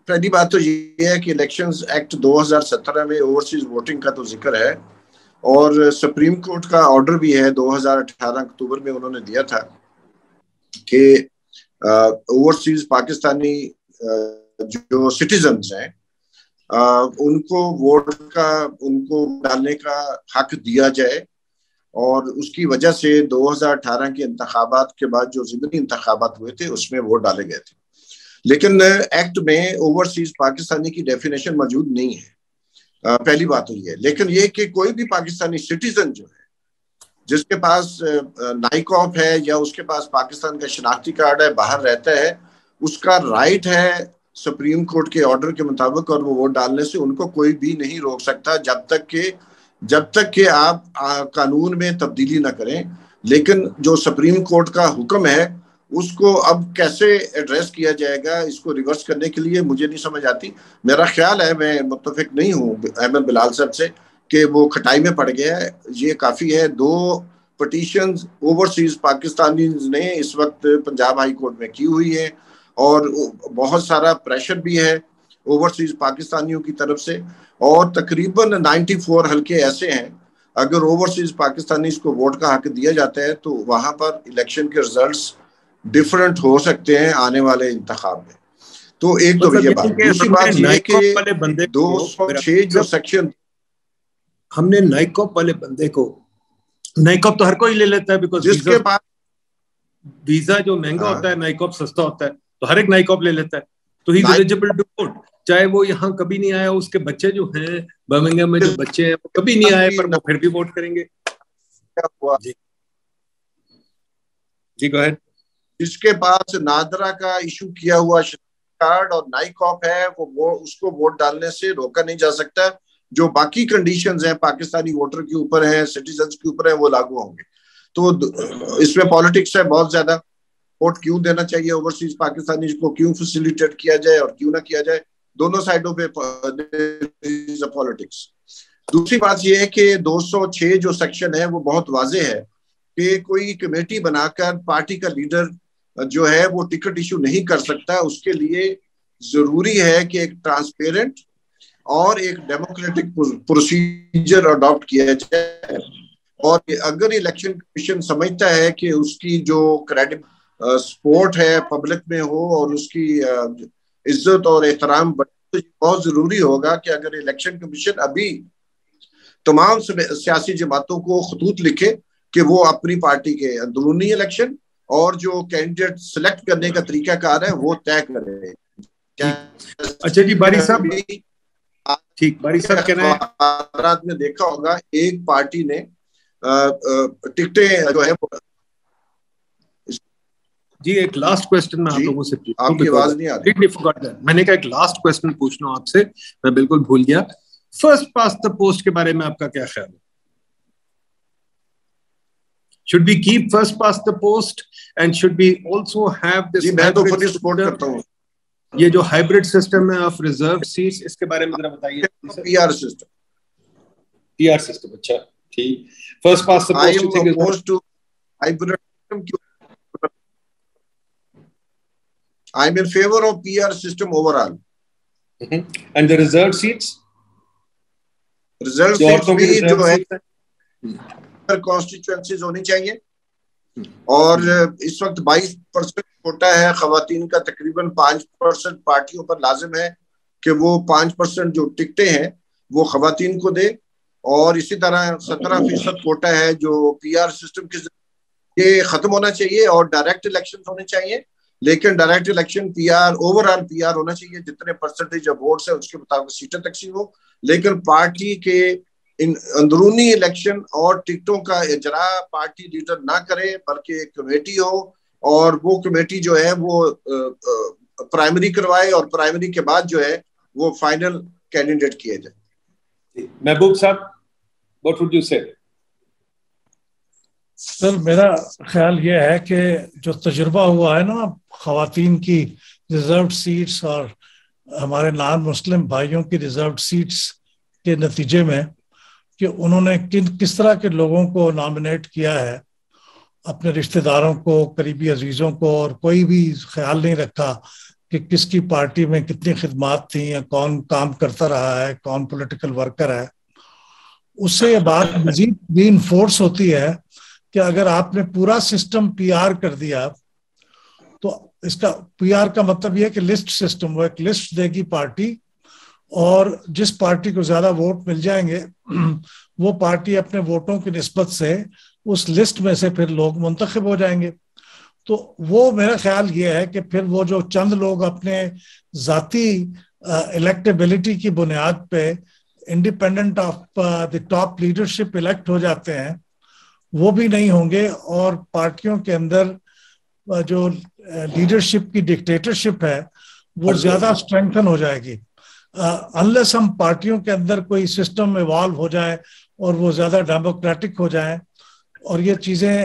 S3: پہلی بات تو یہ ہے کہ الیکشنز ایکٹ 2017 میں اوورسیز ووٹنگ کا تو ذکر ہے، اور سپریم کورٹ کا آرڈر بھی ہے 2018 اکتوبر میں انہوں نے دیا تھا کہ اوورسیز پاکستانی جو سٹیزنز ہیں ان کو ان کو ڈالنے کا حق دیا جائے. اور اس کی وجہ سے 2018 کے انتخابات کے بعد جو ضمنی انتخابات ہوئے تھے اس میں ووٹ ڈالے گئے تھے. لیکن ایکٹ میں اوورسیز پاکستانی کی ڈیفینیشن موجود نہیں ہے. پہلی بات تو یہ ہے. لیکن یہ کہ کوئی بھی پاکستانی سٹیزن جو ہے، جس کے پاس نائک آف ہے یا اس کے پاس پاکستان کا شناختی کارڈ ہے، باہر رہتا ہے، اس کا رائٹ ہے سپریم کورٹ کے آرڈر کے مطابق، اور وہ ووٹ ڈالنے سے ان کو کوئی بھی نہیں روک سکتا جب تک کہ آپ قانون میں تبدیلی نہ کریں. لیکن جو سپریم کورٹ کا حکم ہے اس کو اب کیسے ایڈریس کیا جائے گا، اس کو ریورس کرنے کے لیے مجھے نہیں سمجھ آتی. میرا خیال ہے، میں متفق نہیں ہوں احمد بلال صاحب سے کہ وہ کھٹائی میں پڑ گیا ہے. یہ کافی ہے. 2 پٹیشنز اوورسیز پاکستانی نے اس وقت پنجاب ہائی کورٹ میں کی ہوئی ہے، اور بہت سارا پریشر بھی ہے اوورسیز پاکستانیوں کی طرف سے، اور تقریباً 94 حلقے ایسے ہیں اگر اوورسیز پاکستانی کو ووٹ کا حق دیا جاتا ہے تو وہاں پر الیکشن کے رزلٹس ڈفرنٹ ہو سکتے ہیں آنے والے انتخاب میں. تو ایک تو یہ بات. دوسری بات یہ ہے کہ 206 جو سیکشن،
S1: ہم نے نائکوپ والے بندے کو، نائکوپ تو ہر کوئی لے لیتا ہے بیکاز
S3: جس کے پاس
S1: ویزا جو مہنگا ہوتا ہے، نائکوپ سستا ہوتا ہے، تو ہر ایک نائکوپ لے لیتا ہے، تو ہی ایلیجبل ٹو ووٹ. چاہے وہ یہاں کبھی نہیں آیا، اس کے بچے جو ہیں برمنگھم میں جو بچے ہیں وہ کبھی نہیں آئے، پر وہ پھر بھی ووٹ کریں گے. جی گو اہیڈ.
S3: جس کے پاس نادرا کا ایشو کیا ہوا کارڈ اور نائکوپ ہے، وہ اس کو ووٹ ڈالنے سے روکا نہیں جا سکتا. جو باقی کنڈیشنز ہیں پاکستانی ووٹر کے اوپر ہیں، سٹیزنز کے اوپر ہیں، وہ لاگو ہوں گے. تو اس میں پالیٹکس ہے بہت زیادہ. ووٹ کیوں دینا چاہیے اوورسیز پاکستانی کو، کیوں فیسیلیٹیٹ کیا جائے اور کیوں نہ کیا جائے، دونوں سائڈوں پہ پالیٹکس. دوسری بات یہ ہے کہ 206 جو سیکشن ہے وہ بہت واضح ہے کہ کوئی کمیٹی بنا کر پارٹی کا لیڈر جو ہے وہ ٹکٹ ایشو نہیں کر سکتا. اس کے لیے ضروری ہے کہ ایک ٹرانسپیرنٹ اور ایک ڈیموکریٹک پروسیجر اڈاپٹ کیا جائے. اور اگر الیکشن کمیشن سمجھتا ہے کہ اس کی جو کریڈٹ سپورٹ ہے پبلک میں ہو اور اس کی عزت اور احترام بڑھے، تو بہت ضروری ہوگا کہ اگر الیکشن کمیشن ابھی تمام سیاسی جماعتوں کو خطوط لکھے کہ وہ اپنی پارٹی کے اندرونی الیکشن اور جو کینڈیڈیٹ سلیکٹ کرنے کا طریقہ کار ہے وہ طے کرے.
S1: اچھا جی باری صاحب، ٹھیک باری صاحب کہنا ہے،
S3: اخبارات میں دیکھا ہوگا ایک پارٹی نے ٹکٹیں جو ہے.
S1: جی ایک لاسٹ کوسچن میں آپ لوگوں سے پوچھتا ہوں،
S3: آپ کی آواز نہیں آ رہی.
S1: میں نے کہا ایک لاسٹ کوسچن پوچھنا ہوں آپ سے، میں بالکل بھول گیا. فرسٹ پاس دا پوسٹ کے بارے میں آپ کا کیا خیال ہے؟ Should we keep first past the post and should we also have this hybrid system? یہ جو hybrid system ہے of reserved seats، اس کے بارے میں ذرا بتائیے.
S3: PR system.
S1: PR system، اچھا ٹھیک. First past the post.
S3: I am opposed to hybrid system. I am in favor of PR system overall.
S1: And the reserved seats?
S3: Reserved seats بھی جو ہے کانسٹیچوئنسیز ہونی چاہیے. اور اس وقت 22% کوٹا ہے خواتین کا، تقریباً 5% پارٹیوں پر لازم ہے کہ وہ 5% جو ٹکٹیں ہیں وہ خواتین کو دے. اور اسی طرح 17% کوٹا ہے جو PR سسٹم کے یہ ختم ہونا چاہیے اور ڈائریکٹ الیکشن ہونے چاہیے. لیکن direct election PR overall PR ہونا چاہیے، جتنے پرسنٹیج آف ووٹس ہیں اس کے مطابق سیٹیں تقسیم ہو. لیکن پارٹی کے اندرونی الیکشن اور ٹکٹوں کا اجرا پارٹی لیڈر نہ کرے، بلکہ ایک کمیٹی ہو اور وہ کمیٹی جو ہے وہ پرائمری کروائے اور پرائمری کے بعد جو ہے وہ فائنل کینڈیڈیٹ کیا جائے.
S1: محبوب صاحب، what would you say؟
S2: سر میرا خیال یہ ہے کہ جو تجربہ ہوا ہے نا خواتین کی ریزروڈ سیٹس اور ہمارے نان مسلم بھائیوں کی ریزروڈ سیٹس کے نتیجے میں، کہ انہوں نے کس طرح کے لوگوں کو نامنیٹ کیا ہے، اپنے رشتہ داروں کو، قریبی عزیزوں کو، اور کوئی بھی خیال نہیں رکھا کہ کس کی پارٹی میں کتنی خدمات تھیں یا کون کام کرتا رہا ہے، کون پولیٹیکل ورکر ہے. اس سے یہ بات مزید ری انفورس ہوتی ہے کہ اگر آپ نے پورا سسٹم PR کر دیا تو اس کا PR کا مطلب یہ ہے کہ لسٹ سسٹم، وہ ایک لسٹ دے گی پارٹی، اور جس پارٹی کو زیادہ ووٹ مل جائیں گے وہ پارٹی اپنے ووٹوں کی نسبت سے اس لسٹ میں سے پھر لوگ منتخب ہو جائیں گے. تو وہ میرا خیال یہ ہے کہ پھر وہ جو چند لوگ اپنے ذاتی الیکٹیبلٹی کی بنیاد پہ independent of the top leadership elect ہو جاتے ہیں وہ بھی نہیں ہوں گے، اور پارٹیوں کے اندر جو لیڈرشپ کی ڈکٹیٹرشپ ہے وہ زیادہ اسٹرینتھن ہو جائے گی. انلیس ہم پارٹیوں کے اندر کوئی سسٹم ایوالو ہو جائے اور وہ زیادہ ڈیموکریٹک ہو جائیں اور یہ چیزیں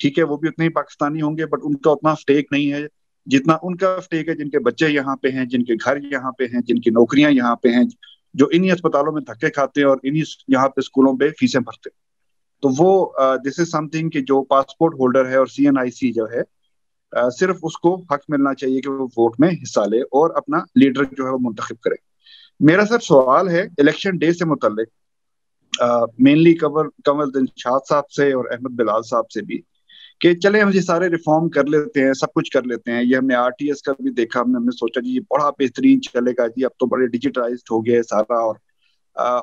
S5: ٹھیک ہے وہ بھی اتنے ہی پاکستانی ہوں گے بٹ ان کا اتنا اسٹیک نہیں ہے جتنا ان کا اسٹیک ہے جن کے بچے یہاں پہ ہیں, جن کے گھر یہاں پہ ہیں, جن کی نوکریاں یہاں پہ ہیں, جو انہی اسپتالوں میں دھکے کھاتے ہیں اور انہی یہاں پہ اسکولوں پہ فیسیں بھرتے ہیں. تو وہ دس از سم تھنگ کہ جو پاسپورٹ ہولڈر ہے اور CNIC جو ہے صرف اس کو حق ملنا چاہیے کہ وہ ووٹ میں حصہ لے اور اپنا لیڈر جو ہے وہ منتخب کرے. میرا سر سوال ہے الیکشن ڈے سے متعلق, مینلی کنول دلشاد صاحب سے اور احمد بلال صاحب سے بھی, کہ چلیں ہم یہ سارے ریفارم کر لیتے ہیں, سب کچھ کر لیتے ہیں. یہ ہم نے RTS کا بھی دیکھا, ہم نے سوچا جی یہ بڑا بہترین چلے گا جی, اب تو بڑے ڈیجیٹائزڈ ہو گیا ہے سارا اور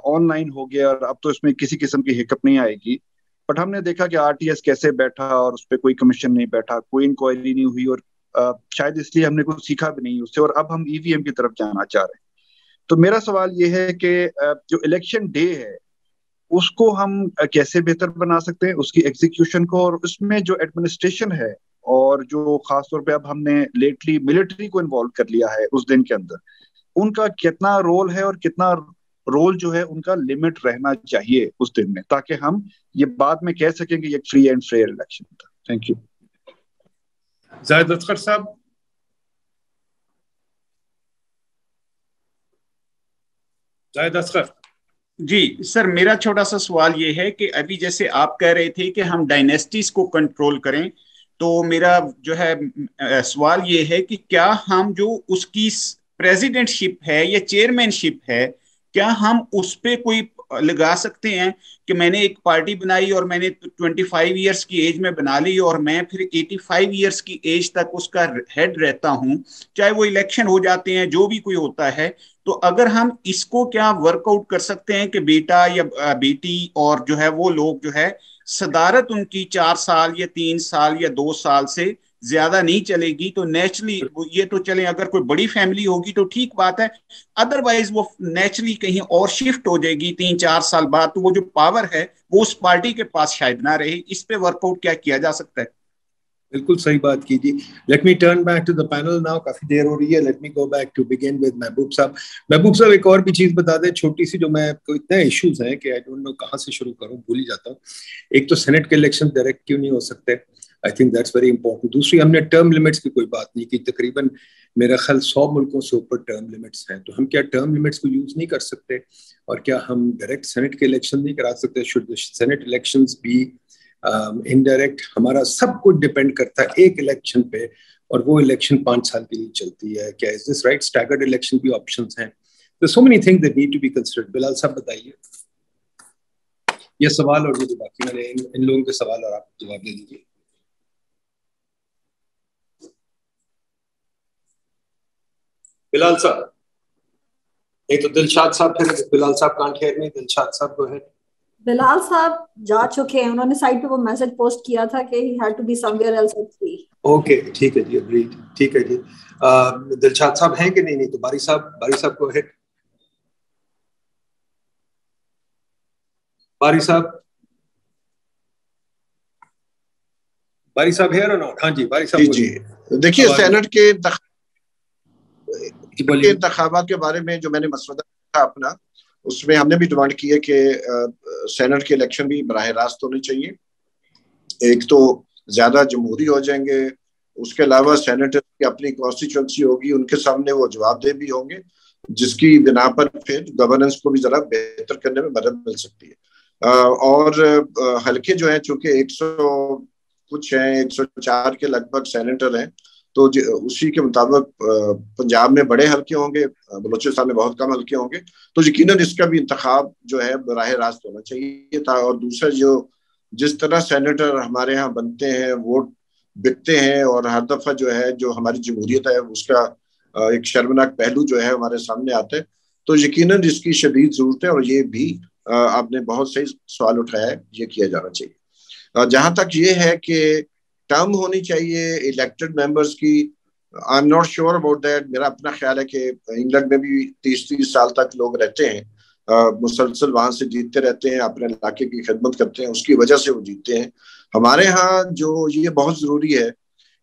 S5: آن لائن ہو گیا اور اب تو اس میں کسی قسم کی ہکپ نہیں آئے گی. بٹ ہم نے دیکھا کہ RTS کیسے بیٹھا اور اس پہ کوئی کمیشن نہیں بیٹھا, کوئی انکوائری نہیں ہوئی, اور شاید اس لیے ہم نے کچھ سیکھا بھی نہیں اس سے, اور اب ہم EVM کی طرف جانا چاہ رہے ہیں. تو میرا سوال یہ ہے کہ جو الیکشن ڈے ہے اس کو ہم کیسے بہتر بنا سکتے ہیں, اس کی ایگزیکیوشن کو, اور اس میں جو ایڈمنسٹریشن ہے اور جو خاص طور پہ اب ہم نے لیٹلی ملٹری کو انوالو کر لیا ہے اس دن کے اندر, ان کا کتنا رول ہے اور کتنا رول جو ہے ان کا لمٹ رہنا چاہیے اس دن میں, تاکہ ہم یہ بعد میں کہہ سکیں کہ یہ فری اینڈ فیئر الیکشن تھا. Thank you.
S6: زاہد اصغر صاحب. زاہد اصغر.
S7: جی سر, میرا چھوٹا سا سوال یہ ہے کہ ابھی جیسے آپ کہہ رہے تھے کہ ہم ڈائنیسٹیز کو کنٹرول کریں, تو میرا جو ہے سوال یہ ہے کہ کیا ہم جو اس کی پریزیڈنٹ شپ ہے یا چیئرمین شپ ہے, کیا ہم اس پہ کوئی لگا سکتے ہیں کہ میں نے ایک پارٹی بنائی اور میں نے 25 ایئرس کی ایج میں بنا لی اور میں پھر 85 ایئرس کی ایج تک اس کا ہیڈ رہتا ہوں, چاہے وہ الیکشن ہو جاتے ہیں جو بھی کوئی ہوتا ہے, تو اگر ہم اس کو کیا ورک آؤٹ کر سکتے ہیں کہ بیٹا یا بیٹی اور جو ہے وہ لوگ جو ہے صدارت ان کی 4 سال یا 3 سال یا 2 سال سے زیادہ نہیں چلے گی, تو نیچرلی یہ تو چلیں اگر کوئی بڑی فیملی ہوگی تو ٹھیک بات ہے, ادروائز وہ نیچرلی کہیں اور شفٹ ہو جائے گی 3-4 سال بعد, تو وہ جو پاور ہے وہ اس پارٹی کے پاس شاید نہ رہے. اس پہ ورک آؤٹ کیا جا سکتا ہے؟
S1: بالکل صحیح بات کیجیے. Let me turn back to the panel now, کافی دیر ہو رہی ہے. Let me go back to begin with Mehboob صاحب. محبوب صاحب ایک اور بھی چیز بتا دیں چھوٹی سی, جو میں اتنے ایشوز ہیں کہ آئی ڈونٹ نو کہاں سے شروع کروں, بھول ہی جاتا ہوں. ایک تو سینٹ کے الیکشن ڈائریکٹ کیوں نہیں ہو سکتے, I think that's very important. دوسری ہم نے ٹرم لمٹس کی کوئی بات نہیں کی, تقریباً میرا خیال 100 ملکوں سے اوپر ٹرم لمٹس ہیں, تو ہم کیا ٹرم لمٹس کو یوز نہیں کر سکتے, اور کیا ہم ڈائریکٹ سینٹ کے الیکشن نہیں کرا سکتے؟ شوڈ سینٹ الیکشنز بھی انڈائریکٹ؟ ہمارا سب کچھ ڈپینڈ کرتا ہے ایک الیکشن پہ, اور وہ الیکشن 5 سال کے لیے چلتی ہے. کیا is this right? Staggered election بھی آپشنز ہیں. تو so many things that need to be considered. Bilal صاحب بتائیے یہ سوال, اور جو باقی میں نے ان لوگوں کے سوال اور آپ جواب دے دیجیے. بلال صاحب نہیں تو دلشاد صاحب, پھر بلال صاحب کانٹ ہیئر می. دلشاد صاحب کو ہے.
S8: بلال صاحب جا چکے ہیں, انہوں نے سائٹ پہ وہ میسج پوسٹ کیا تھا کہ he had to be somewhere else at 3.
S1: Okay ٹھیک ہے جی, اگریڈ, ٹھیک ہے جی. دلشاد صاحب ہیں کہ نہیں تو باری صاحب کو ہے. باری صاحب ہے اور ناٹ؟ ہاں جی باری صاحب.
S3: جی دیکھیے سینٹ کے انتخابات کے بارے میں جو میں نے مسودہ تھا اپنا, اس میں ہم نے بھی ڈیمانڈ کی ہے کہ سینٹ کے الیکشن بھی براہ راست ہونے چاہیے. ایک تو زیادہ جمہوری ہو جائیں گے, اس کے علاوہ سینیٹر کی اپنی کانسٹیچوئنسی ہوگی, ان کے سامنے وہ جواب دہ بھی ہوں گے, جس کی بنا پر پھر گورننس کو بھی ذرا بہتر کرنے میں مدد مل سکتی ہے. اور حلقے جو ہیں چونکہ 100 کچھ ہیں, 104 کے لگ بھگ سینیٹر ہیں, تو اسی کے مطابق پنجاب میں بڑے حلقے ہوں گے, بلوچستان میں بہت کم حلقے ہوں گے, تو یقیناً اس کا بھی انتخاب جو ہے براہ راست ہونا چاہیے تھا. اور دوسرا جس طرح سینیٹر ہمارے ہاں بنتے ہیں, ووٹ بکتے ہیں, اور ہر دفعہ جو ہے جو ہماری جمہوریت ہے اس کا ایک شرمناک پہلو جو ہے ہمارے سامنے آتا ہے, تو یقیناً اس کی شدید ضرورت ہے. اور یہ بھی آپ نے بہت صحیح سوال اٹھایا ہے, یہ کیا جانا چاہیے. جہاں تک یہ ہے کہ ٹرم ہونی چاہیے الیکٹڈ ممبرز کی, I am not sure about that. میرا اپنا خیال ہے کہ انگلینڈ میں بھی 30 سال تک لوگ رہتے ہیں, مسلسل وہاں سے جیتتے رہتے ہیں, اپنے علاقے کی خدمت کرتے ہیں, اس کی وجہ سے وہ جیتتے ہیں. ہمارے ہاں جو یہ بہت ضروری ہے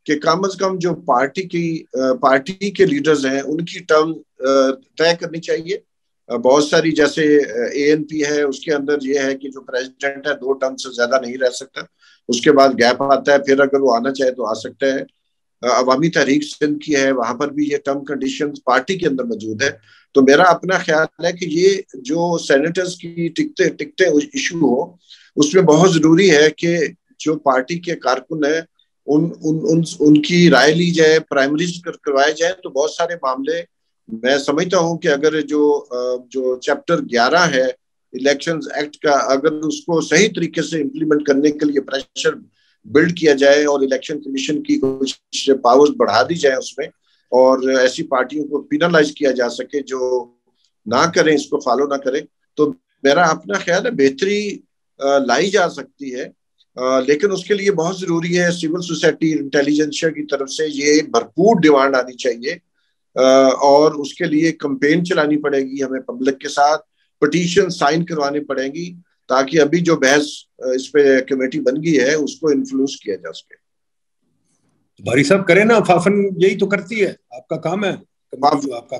S3: کہ کم از کم جو پارٹی کے لیڈرز ہیں ان کی ٹرم طے کرنی چاہیے. بہت ساری جیسے ANP ہے, اس کے اندر یہ ہے کہ جو پریزیڈنٹ ہے 2 ٹرم سے زیادہ نہیں رہ سکتا. اس کے بعد گیپ آتا ہے, پھر اگر وہ آنا چاہے تو آ سکتا ہے. عوامی تحریک سندھ کی ہے, وہاں پر بھی یہ ٹرم کنڈیشنز پارٹی کے اندر موجود ہے. تو میرا اپنا خیال ہے کہ یہ جو سینیٹرز کی ٹکٹیں ایشو ہو, اس میں بہت ضروری ہے کہ جو پارٹی کے کارکن ہیں ان کی رائے لی جائے, پرائمریز کروائے جائیں. تو بہت سارے معاملے میں سمجھتا ہوں کہ اگر جو چیپٹر 11 ہے الیکشنز ایکٹ کا, اگر اس کو صحیح طریقے سے امپلیمنٹ کرنے کے لیے پریشر بلڈ کیا جائے اور الیکشن کمیشن کی کچھ پاورز بڑھا دی جائے اس میں, اور ایسی پارٹیوں کو پینالائز کیا جا سکے جو نہ کریں, اس کو فالو نہ کریں, تو میرا اپنا خیال ہے بہتری لائی جا سکتی ہے. لیکن اس کے لیے بہت ضروری ہے سول سوسائٹی, انٹیلیجنسیا کی طرف سے یہ بھرپور ڈیمانڈ آنی چاہیے, اور اس کے لیے کمپین چلانی پڑے گی, ہمیں پبلک کے ساتھ پٹیشن سائن کروانی پڑے گی, تاکہ ابھی جو بحث اس پہ کمیٹی بن گئی ہے اس کو انفلوئنس کیا جا سکے.
S1: بھاری صاحب کریں نا, فافن یہی تو کرتی ہے, آپ کا کام ہے, آپ کا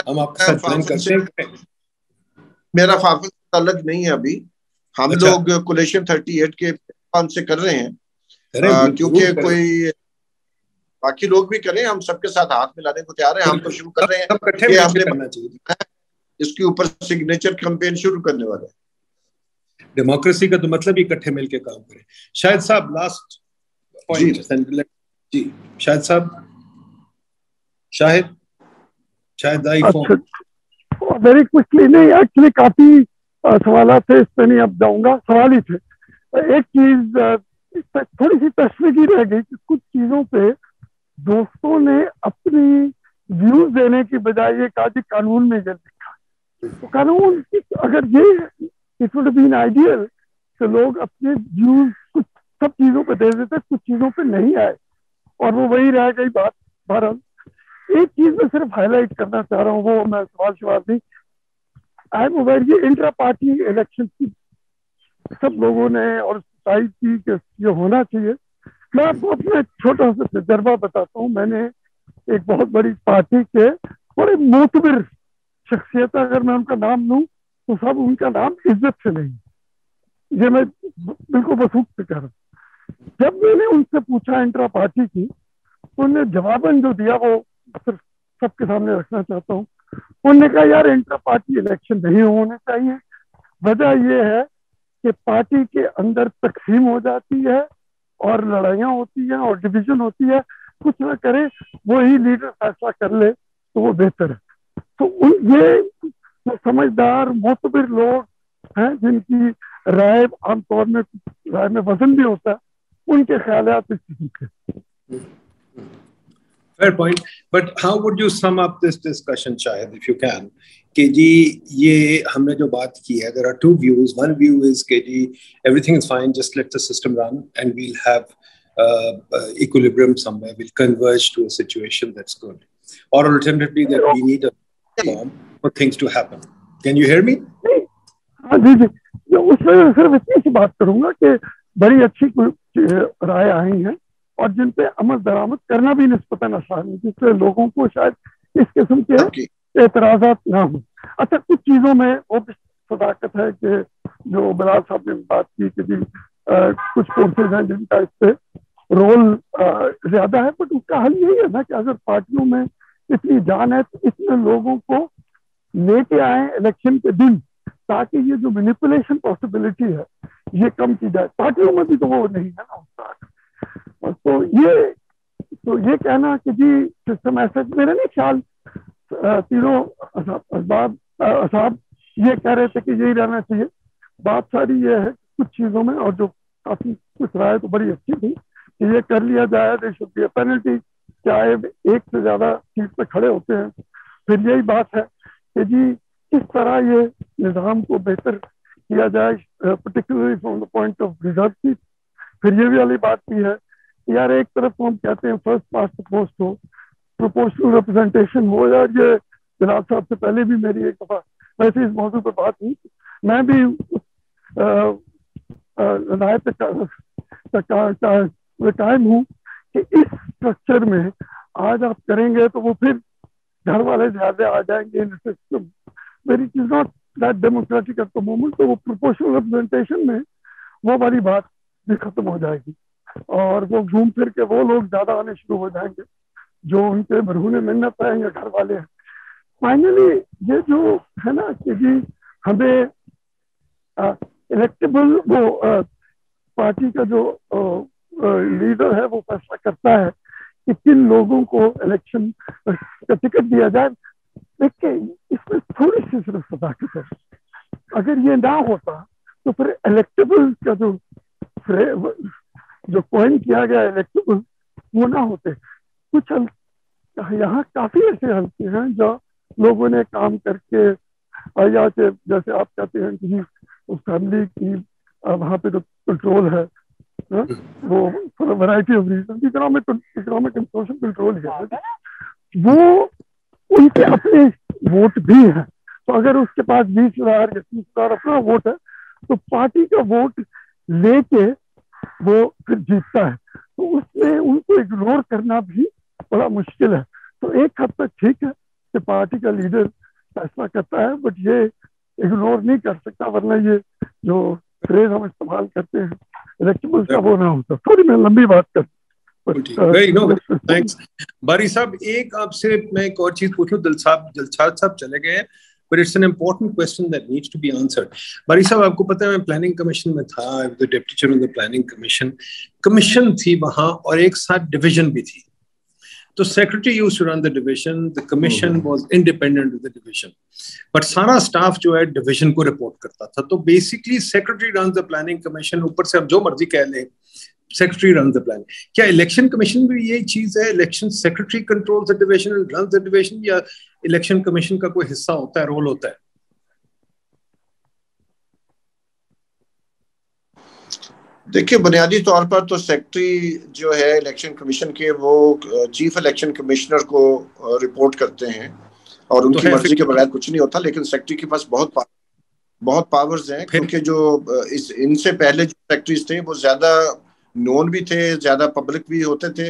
S1: ہم آپ کا پلان کرتے ہیں.
S3: میرا فافن تعلق نہیں ہے ابھی, ہم لوگ کولیشن 38 کے پلان سے کر رہے ہیں, کیونکہ کوئی باقی لوگ بھی کریں, ہم سب کے ساتھ ہاتھ ملانے کو تیار ہیں. ہم تو شروع کر رہے ہیں کہ ہم نے اس کے اوپر سگنیچر کمپین شروع کرنے والے ہیں.
S1: ڈیموکریسی کا تو مطلب ہی اکٹھے مل کے کام کریں. شاہد صاحب لاسٹ پوائنٹ. جی شاہد صاحب, شاہد آئی فون.
S9: ویری کوئکلی, نہیں ایکچولی کافی سوالات تھے, اس پہ نہیں اب جاؤں گا, سوال ہی تھے. ایک چیز تھوڑی سی تشویشی رہ گئی کہ کچھ چیزوں پہ دوستوں نے اپنی ویوز دینے کی بجائے یہ کہا کہ قانون میں یہ لکھا. تو قانون اگر یہ اٹ وڈ بین آئیڈیل کہ لوگ اپنے ویوز کچھ سب چیزوں پہ دے دیتے, کچھ چیزوں پہ نہیں آئے, اور وہ وہی رہ گئی بات. بہرحال ایک چیز میں صرف ہائی لائٹ کرنا چاہ رہا ہوں, وہ میں سوال نہیں, یہ انٹرا پارٹی الیکشن کی سب لوگوں نے اور سوسائٹی کے یہ ہونا چاہیے. میں آپ کو اپنا چھوٹا سا تجربہ بتاتا ہوں. میں نے ایک بہت بڑی پارٹی کے بڑے معتبر شخصیت, اگر میں ان کا نام لوں تو سب ان کا نام عزت سے نہیں, یہ میں بالکل وثوق سے کہہ رہا ہوں. جب میں نے ان سے پوچھا انٹرا پارٹی کی, انہوں نے جواباً جو دیا وہ صرف سب کے سامنے رکھنا چاہتا ہوں. انہوں نے کہا یار انٹرا پارٹی الیکشن نہیں ہونے چاہیے. وجہ یہ ہے کہ پارٹی کے اندر تقسیم ہو جاتی ہے اور لڑائیاں ہوتی ہیں اور ڈویژن ہوتی ہے. کچھ نہ کرے وہی لیڈر فیصلہ کر لے تو وہ بہتر ہے. تو یہ سمجھدار معتبر لوگ ہیں جن کی رائے عام طور میں رائے میں وزن بھی ہوتا ہے, ان کے خیالات اس قسم کے.
S1: Fair point. But how would you sum up this discussion, Shahid, if you can? کہ جی یہ ہم نے جو بات کی ہے, there are two views. One view is کہ جی everything is fine, just let the system run and we'll have equilibrium somewhere. We'll converge to a situation that's good. Or alternatively that we need a form for things to happen. Can you hear me?
S9: جی جی, اس میں صرف اتنی سی بات کروں گا کہ بڑی اچھی رائے آئی ہیں اور جن پہ عمل درآمد کرنا بھی نسبتاً آسان ہے, جس سے لوگوں کو شاید اس قسم کے اعتراضات نہ ہوں. اچھا, کچھ چیزوں میں وہ بھی صداقت ہے کہ جو بلال صاحب نے بات کی کہ جی کچھ کورسز ہیں جن کا اس پہ رول زیادہ ہے, بٹ اس کا حل یہی ہے نا کہ اگر پارٹیوں میں اتنی جان ہے تو اس میں لوگوں کو لے کے آئیں الیکشن کے دن, تاکہ یہ جو مینیپولیشن پاسبلٹی ہے یہ کم کی جائے. پارٹیوں میں بھی تو وہ نہیں ہے نا. تو یہ کہنا کہ جی سسٹم ایسا, میرا نہیں خیال تینوں اصحاب یہ کہہ رہے تھے کہ یہی رہنا چاہیے. بات ساری یہ ہے کچھ چیزوں میں, اور جو کافی کچھ رائے تو بڑی اچھی تھی کہ یہ کر لیا جائے, there should be a penalty, چاہے ایک سے زیادہ سیٹ پہ کھڑے ہوتے ہیں. پھر یہی بات ہے کہ جی کس طرح یہ نظام کو بہتر کیا جائے, particularly from the point of reserve seat. پھر یہ بھی والی بات بھی ہے یار ایک طرف تو ہم کہتے ہیں فرسٹ پاسٹ پوسٹ ہو, پروپورشنل ریپرزنٹیشن ہو, یا یہ جناب صاحب سے پہلے بھی میری ایک دفعہ ویسے اس موضوع پہ بات ہوئی, میں بھی رائے پہ قائم ہوں کہ اس اسٹرکچر میں آج آپ کریں گے تو وہ پھر گھر والے زیادہ آ جائیں گے ان سسٹم. میری چیز not that democratic at the moment. تو وہ پروپورشنل ریپرزنٹیشن میں وہ والی بات بھی ختم ہو جائے گی اور وہ گھوم پھر کے وہ لوگ زیادہ آنے شروع ہو جائیں گے جو ان کے مرہون منت ہیں یا گھر والے ہیں. فائنلی یہ جو ہے نا کہ جی ہمیں الیکٹیبل وہ پارٹی کا جو لیڈر ہے وہ فیصلہ کرتا ہے کہ کن لوگوں کو الیکشن کا ٹکٹ دیا جائے. دیکھیں اس میں تھوڑی سی صرف صداقت ہے. اگر یہ نہ ہوتا تو پھر الیکٹیبل کا جو کوئن کیا گیا الیکٹیبل وہ نہ ہوتے. کچھ یہاں کافی ایسے حلقے ہیں جو لوگوں نے کام کر کے یا کہ جیسے آپ کہتے ہیں کہ اس فیملی کی وہاں پہ جو کنٹرول ہے وہ variety of reason economic and social control ہے وہ ان کے اپنے ووٹ بھی ہیں. تو اگر اس کے پاس 20,000 یا 30,000 اپنا ووٹ ہے تو پارٹی کا ووٹ لے کے وہ پھر جیتتا ہے. تو اس میں ان کو اگنور کرنا بھی بڑا مشکل ہے. تو ایک حد تک ٹھیک ہے کہ پارٹی کا لیڈر فیصلہ کرتا ہے بٹ یہ اگنور نہیں کر سکتا ورنہ یہ جو فریز ہم استعمال کرتے ہیں الیکٹیبل کا وہ نہ ہوتا. تھوڑی میں لمبی بات کرتا
S1: باری صاحب ایک آپ سے میں ایک اور چیز پوچھوں. دلشاد صاحب چلے گئے but it's an important question that needs to be answered. باری صاحب آپ کو پتہ ہے میں پلاننگ کمیشن میں تھا, deputy chairman of planning commission تھی وہاں اور ایک ساتھ ڈویژن بھی تھی. تو secretary used to run the division, the commission was independent of the division but سارا اسٹاف جو ہے ڈویژن کو رپورٹ کرتا تھا. تو basically secretary runs the planning commission, اوپر سے اب جو مرضی کہہ لیں سیکرٹری رنز دی پلاننگ. کیا الیکشن کمیشن بھی یہی چیز ہے, election secretary controls the division and runs the division, یا الیکشن کمیشن کا کوئی حصہ ہوتا ہے, رول ہوتا ہے؟
S3: دیکھیے بنیادی طور پر تو سیکرٹری جو ہے الیکشن کمیشن کے وہ چیف الیکشن کمشنر کو رپورٹ کرتے ہیں اور ان کی مرضی کے بغیر کچھ نہیں ہوتا. لیکن سیکرٹری کے پاس بہت پاورز ہیں کیونکہ جو ان سے پہلے جو سیکرٹریز تھے وہ زیادہ نون بھی تھے, زیادہ پبلک بھی ہوتے تھے.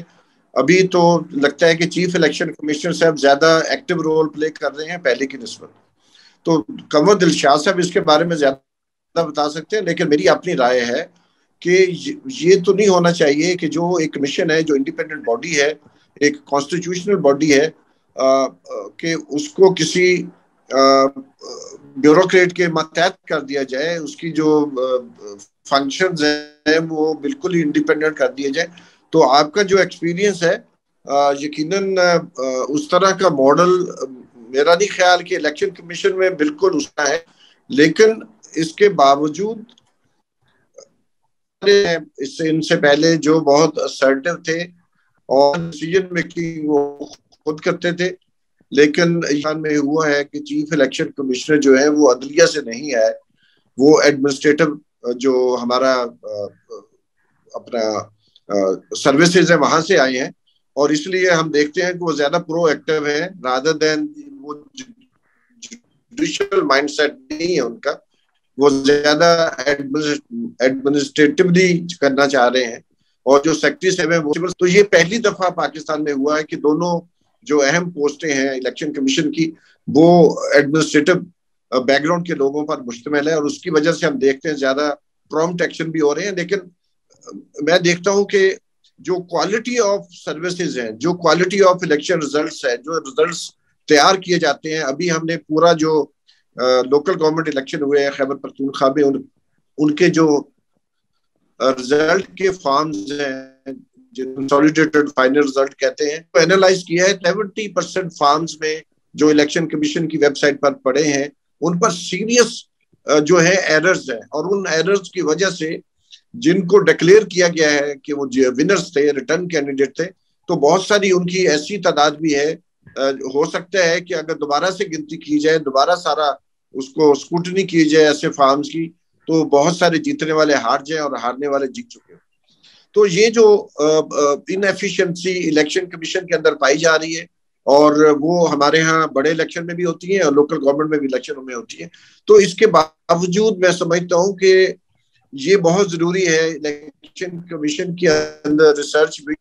S3: ابھی تو لگتا ہے کہ چیف الیکشن کمشنر صاحب زیادہ ایکٹیو رول پلے کر رہے ہیں پہلے کی نسبت. تو قمر دلشاد صاحب اس کے بارے میں زیادہ بتا سکتے ہیں, لیکن میری اپنی رائے ہے کہ یہ تو نہیں ہونا چاہیے کہ جو ایک کمیشن ہے جو انڈیپینڈنٹ باڈی ہے, ایک کانسٹیٹیوشنل باڈی ہے, کہ اس کو کسی بیوروکریٹ کے ماتحت کر دیا جائے, اس کی جو فنکشنز ہیں وہ بالکل ہی انڈیپینڈنٹ کر دیے جائے. تو آپ کا جو ایکسپیرینس ہے یقیناً اس طرح کا ماڈل میرا نہیں خیال کہ الیکشن کمیشن میں بالکل اس کا ہے. لیکن اس کے باوجود ان سے پہلے جو بہت اسرٹیو تھے اور ڈیسیژن میکنگ وہ خود کرتے تھے, لیکن ایران میں ہوا ہے کہ چیف الیکشن کمشنر جو ہے وہ عدلیہ سے نہیں ہے, وہ ایڈمنسٹریٹو جو ہمارا اپنا سروسز ہیں وہاں سے آئے ہیں, اور اس لیے ہم دیکھتے ہیں کہ وہ زیادہ پرو ایکٹیو ہیں رادر دین وہ جوڈیشل مائنڈ سیٹ نہیں ہے ان کا, وہ زیادہ ایڈمنسٹریٹولی کرنا چاہ رہے ہیں. اور جو سیکرٹری صاحب ہیں وہ, تو یہ پہلی دفعہ پاکستان میں ہوا ہے کہ دونوں جو اہم پوسٹیں ہیں الیکشن کمیشن کی وہ ایڈمنسٹریٹو بیک گراؤنڈ کے لوگوں پر مشتمل ہے, اور اس کی وجہ سے ہم دیکھتے ہیں زیادہ پرومپٹ ایکشن بھی ہو رہے ہیں. لیکن میں دیکھتا ہوں کہ جو کوالٹی آف سروسز ہیں, جو کوالٹی آف الیکشن ریزلٹس ہے, جو ریزلٹس تیار کیے جاتے ہیں, ابھی ہم نے پورا جو لوکل گورنمنٹ الیکشن ہوئے ہیں خیبر پختونخوا میں, ان کے جو ریزلٹ کے فارمز ہیں کنسولیڈیٹڈ فائنل ریزلٹ کہتے ہیں, تو اینالائز کیا ہے 70% فارمز میں جو الیکشن کمیشن کی ویب سائٹ پر پڑے ہیں ان پر سیریس جو ہے ایررز ہیں, اور ان ایررز کی وجہ سے جن کو ڈکلیئر کیا گیا ہے کہ وہ ونرز تھے, ریٹرن کینڈیڈیٹ تھے, تو بہت ساری ان کی ایسی تعداد بھی ہے, ہو سکتا ہے کہ اگر دوبارہ سے گنتی کی جائے, دوبارہ سارا اس کو اسکوٹنی کی جائے ایسے فارمز کی, تو بہت سارے جیتنے والے ہار جائیں اور ہارنے والے جیت چکے ہیں. تو یہ جو ان ایفیشنسی الیکشن کمیشن کے اندر پائی جا رہی ہے, اور وہ ہمارے ہاں بڑے الیکشن میں بھی ہوتی ہیں اور لوکل گورنمنٹ میں بھی الیکشنوں میں ہوتی ہیں, تو اس کے باوجود میں سمجھتا ہوں کہ یہ بہت ضروری ہے الیکشن کمیشن کے اندر ریسرچ بھی,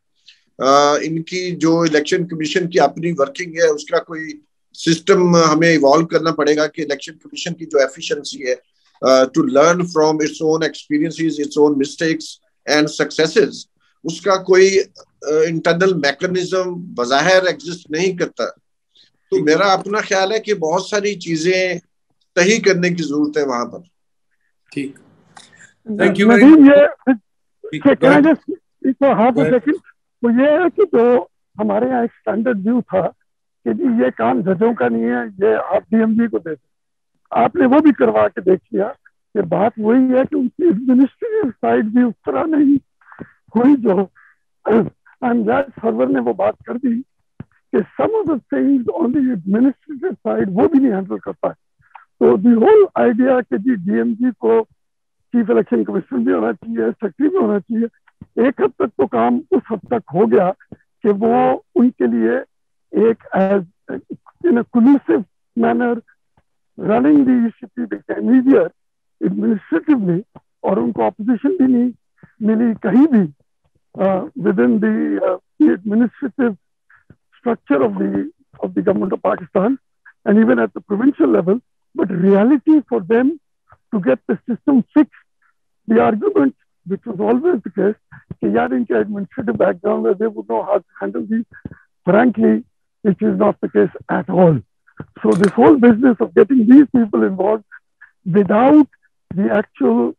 S3: ان کی جو الیکشن کمیشن کی اپنی ورکنگ ہے اس کا کوئی سسٹم ہمیں ایوالو کرنا پڑے گا کہ الیکشن کمیشن کی جو ایفیشنسی ہے to learn from its own experiences, its own mistakes, and successes اس کا کوئی انٹرنل میکنزم بظاہر ایگزسٹ نہیں کرتا. تو میرا اپنا خیال ہے کہ بہت ساری چیزیں صحیح کرنے کی ضرورت ہے وہاں پر.
S1: ٹھیک, تھینک یو ویری مچ.
S9: وہ یہ ہے کہ جو ہمارے یہاں ایک اسٹینڈرڈ ویو تھا کہ جی یہ کام ججوں کا نہیں ہے, یہ آپ ڈی ایم جی کو دے دیں. آپ نے وہ بھی کروا کے دیکھ لیا کہ بات وہی ہے کہ ان کی ایڈمنسٹریٹو سائڈ بھی اس طرح نہیں ہوئی جو سرور نے وہ بات کر دی کہ some of the things on the administrative side وہ بھی نہیں ہینڈل کرتا ہے. تو دی ہول آئیڈیا کہ جی ڈی ایم جی کو چیف الیکشن کمیشن بھی ہونا چاہیے, سیکرٹری بھی ہونا چاہیے, ایک حد تک تو کام اس حد تک ہو گیا کہ وہ ان کے لیے ایک in a collusive manner running the ECP became easier administratively, اور ان کو opposition بھی نہیں ملی کہیں بھی within the administrative structure of the government of Pakistan and even at the provincial level. But reality for them to get the system fixed, the argument which was always the case کہ یار ان کے administrative background where they would know how to handle these, frankly which is not the case at all. So this whole business of getting these people involved without the actual,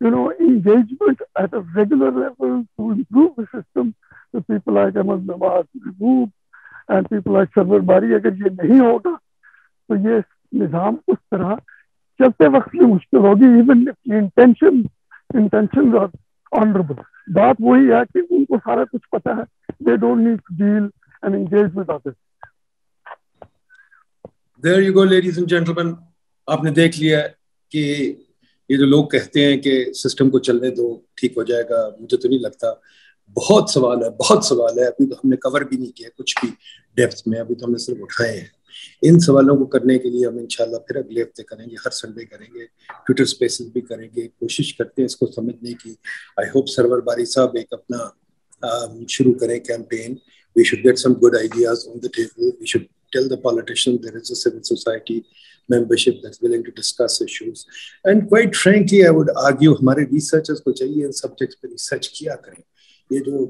S9: engagement at a regular level to improve the system, the people like Ahmad Nawaz Mahmood and people like Sarwar Bari, اگر یہ نہیں ہوگا تو یہ نظام اس طرح چلتے وقت میں مشکل ہوگی. even if the intentions are honorable. بات وہی ہے کہ ان کو سارا کچھ پتا ہے. they don't need to deal and engage with others.
S1: There you go, ladies and gentlemen. آپ نے دیکھ لیا کہ یہ جو لوگ کہتے ہیں کہ سسٹم کو چلنے دو ٹھیک ہو جائے گا, مجھے تو نہیں لگتا. بہت سوال ہے, ابھی تو ہم نے کور بھی نہیں کیا کچھ بھی ڈیپتھ میں, ابھی تو ہم نے صرف اٹھائے ہیں. ان سوالوں کو کرنے کے لیے ہم انشاءاللہ پھر اگلے ہفتے کریں گے, ہر سنڈے کریں گے, ٹویٹر اسپیسز بھی کریں گے. کوشش کرتے ہیں اس کو سمجھنے کی. آئی ہوپ سرور باری صاحب ایک اپنا شروع کریں campaign. We should get some good ideas on the table. We should tell the politicians there is a civil society membership that's willing to discuss issues. And quite frankly, I would argue ہمارے researchers کو چاہیے ان subjects پہ research کیا کریں. یہ جو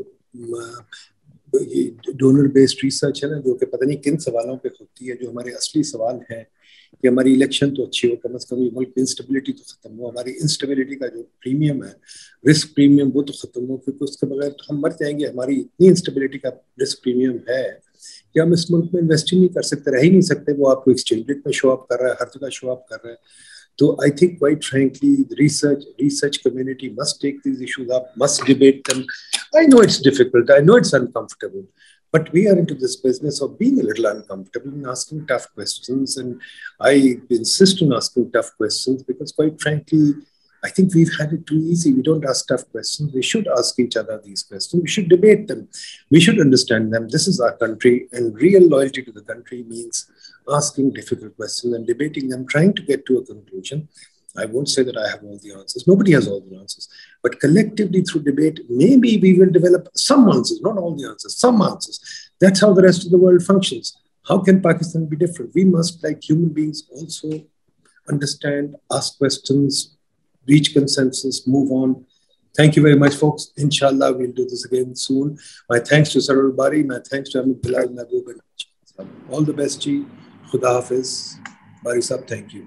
S1: donor based research ہے نا, جو کہ پتہ نہیں کن سوالوں پہ ہوتی ہے, جو ہمارے اصلی سوال ہیں کہ ہماری الیکشن تو اچھی ہو, کم از کم ملک میں انسٹیبلٹی تو ختم ہو, ہماری انسٹیبلٹی کا جو پریمیم ہے, رسک پریمیم, وہ تو ختم ہو, کیونکہ اس کے بغیر تو ہم مر جائیں گے. ہماری اتنی انسٹیبلٹی کا رسک پریمیم ہے کہ ہم اس ملک میں انویسٹ ہی نہیں کر سکتے, رہ ہی نہیں سکتے. وہ آپ کو ایکسچینج ریٹ میں شو اپ کر رہا ہے, ہر جگہ شو اپ کر رہا ہے. تو I think quite frankly the research community must take these issues up, must debate them. I know it's difficult, I know it's uncomfortable, but we are into this business of being a little uncomfortable and asking tough questions, and I insist on asking tough questions because quite frankly I think we've had it too easy. We don't ask tough questions. We should ask each other these questions. We should debate them. We should understand them. This is our country, and real loyalty to the country means asking difficult questions and debating them, trying to get to a conclusion. I won't say that I have all the answers. Nobody has all the answers. But collectively through debate, maybe we will develop some answers, not all the answers, some answers. That's how the rest of the world functions. How can Pakistan be different? We must, like human beings, also understand, ask questions, reach consensus, move on. Thank you very much, folks. Inshallah, we'll do this again soon. My thanks to Sarwar Bari. My thanks to Ahmed Bilal Mahbub. All the best, Ji. Khuda Hafiz. Bari Sahab, thank you.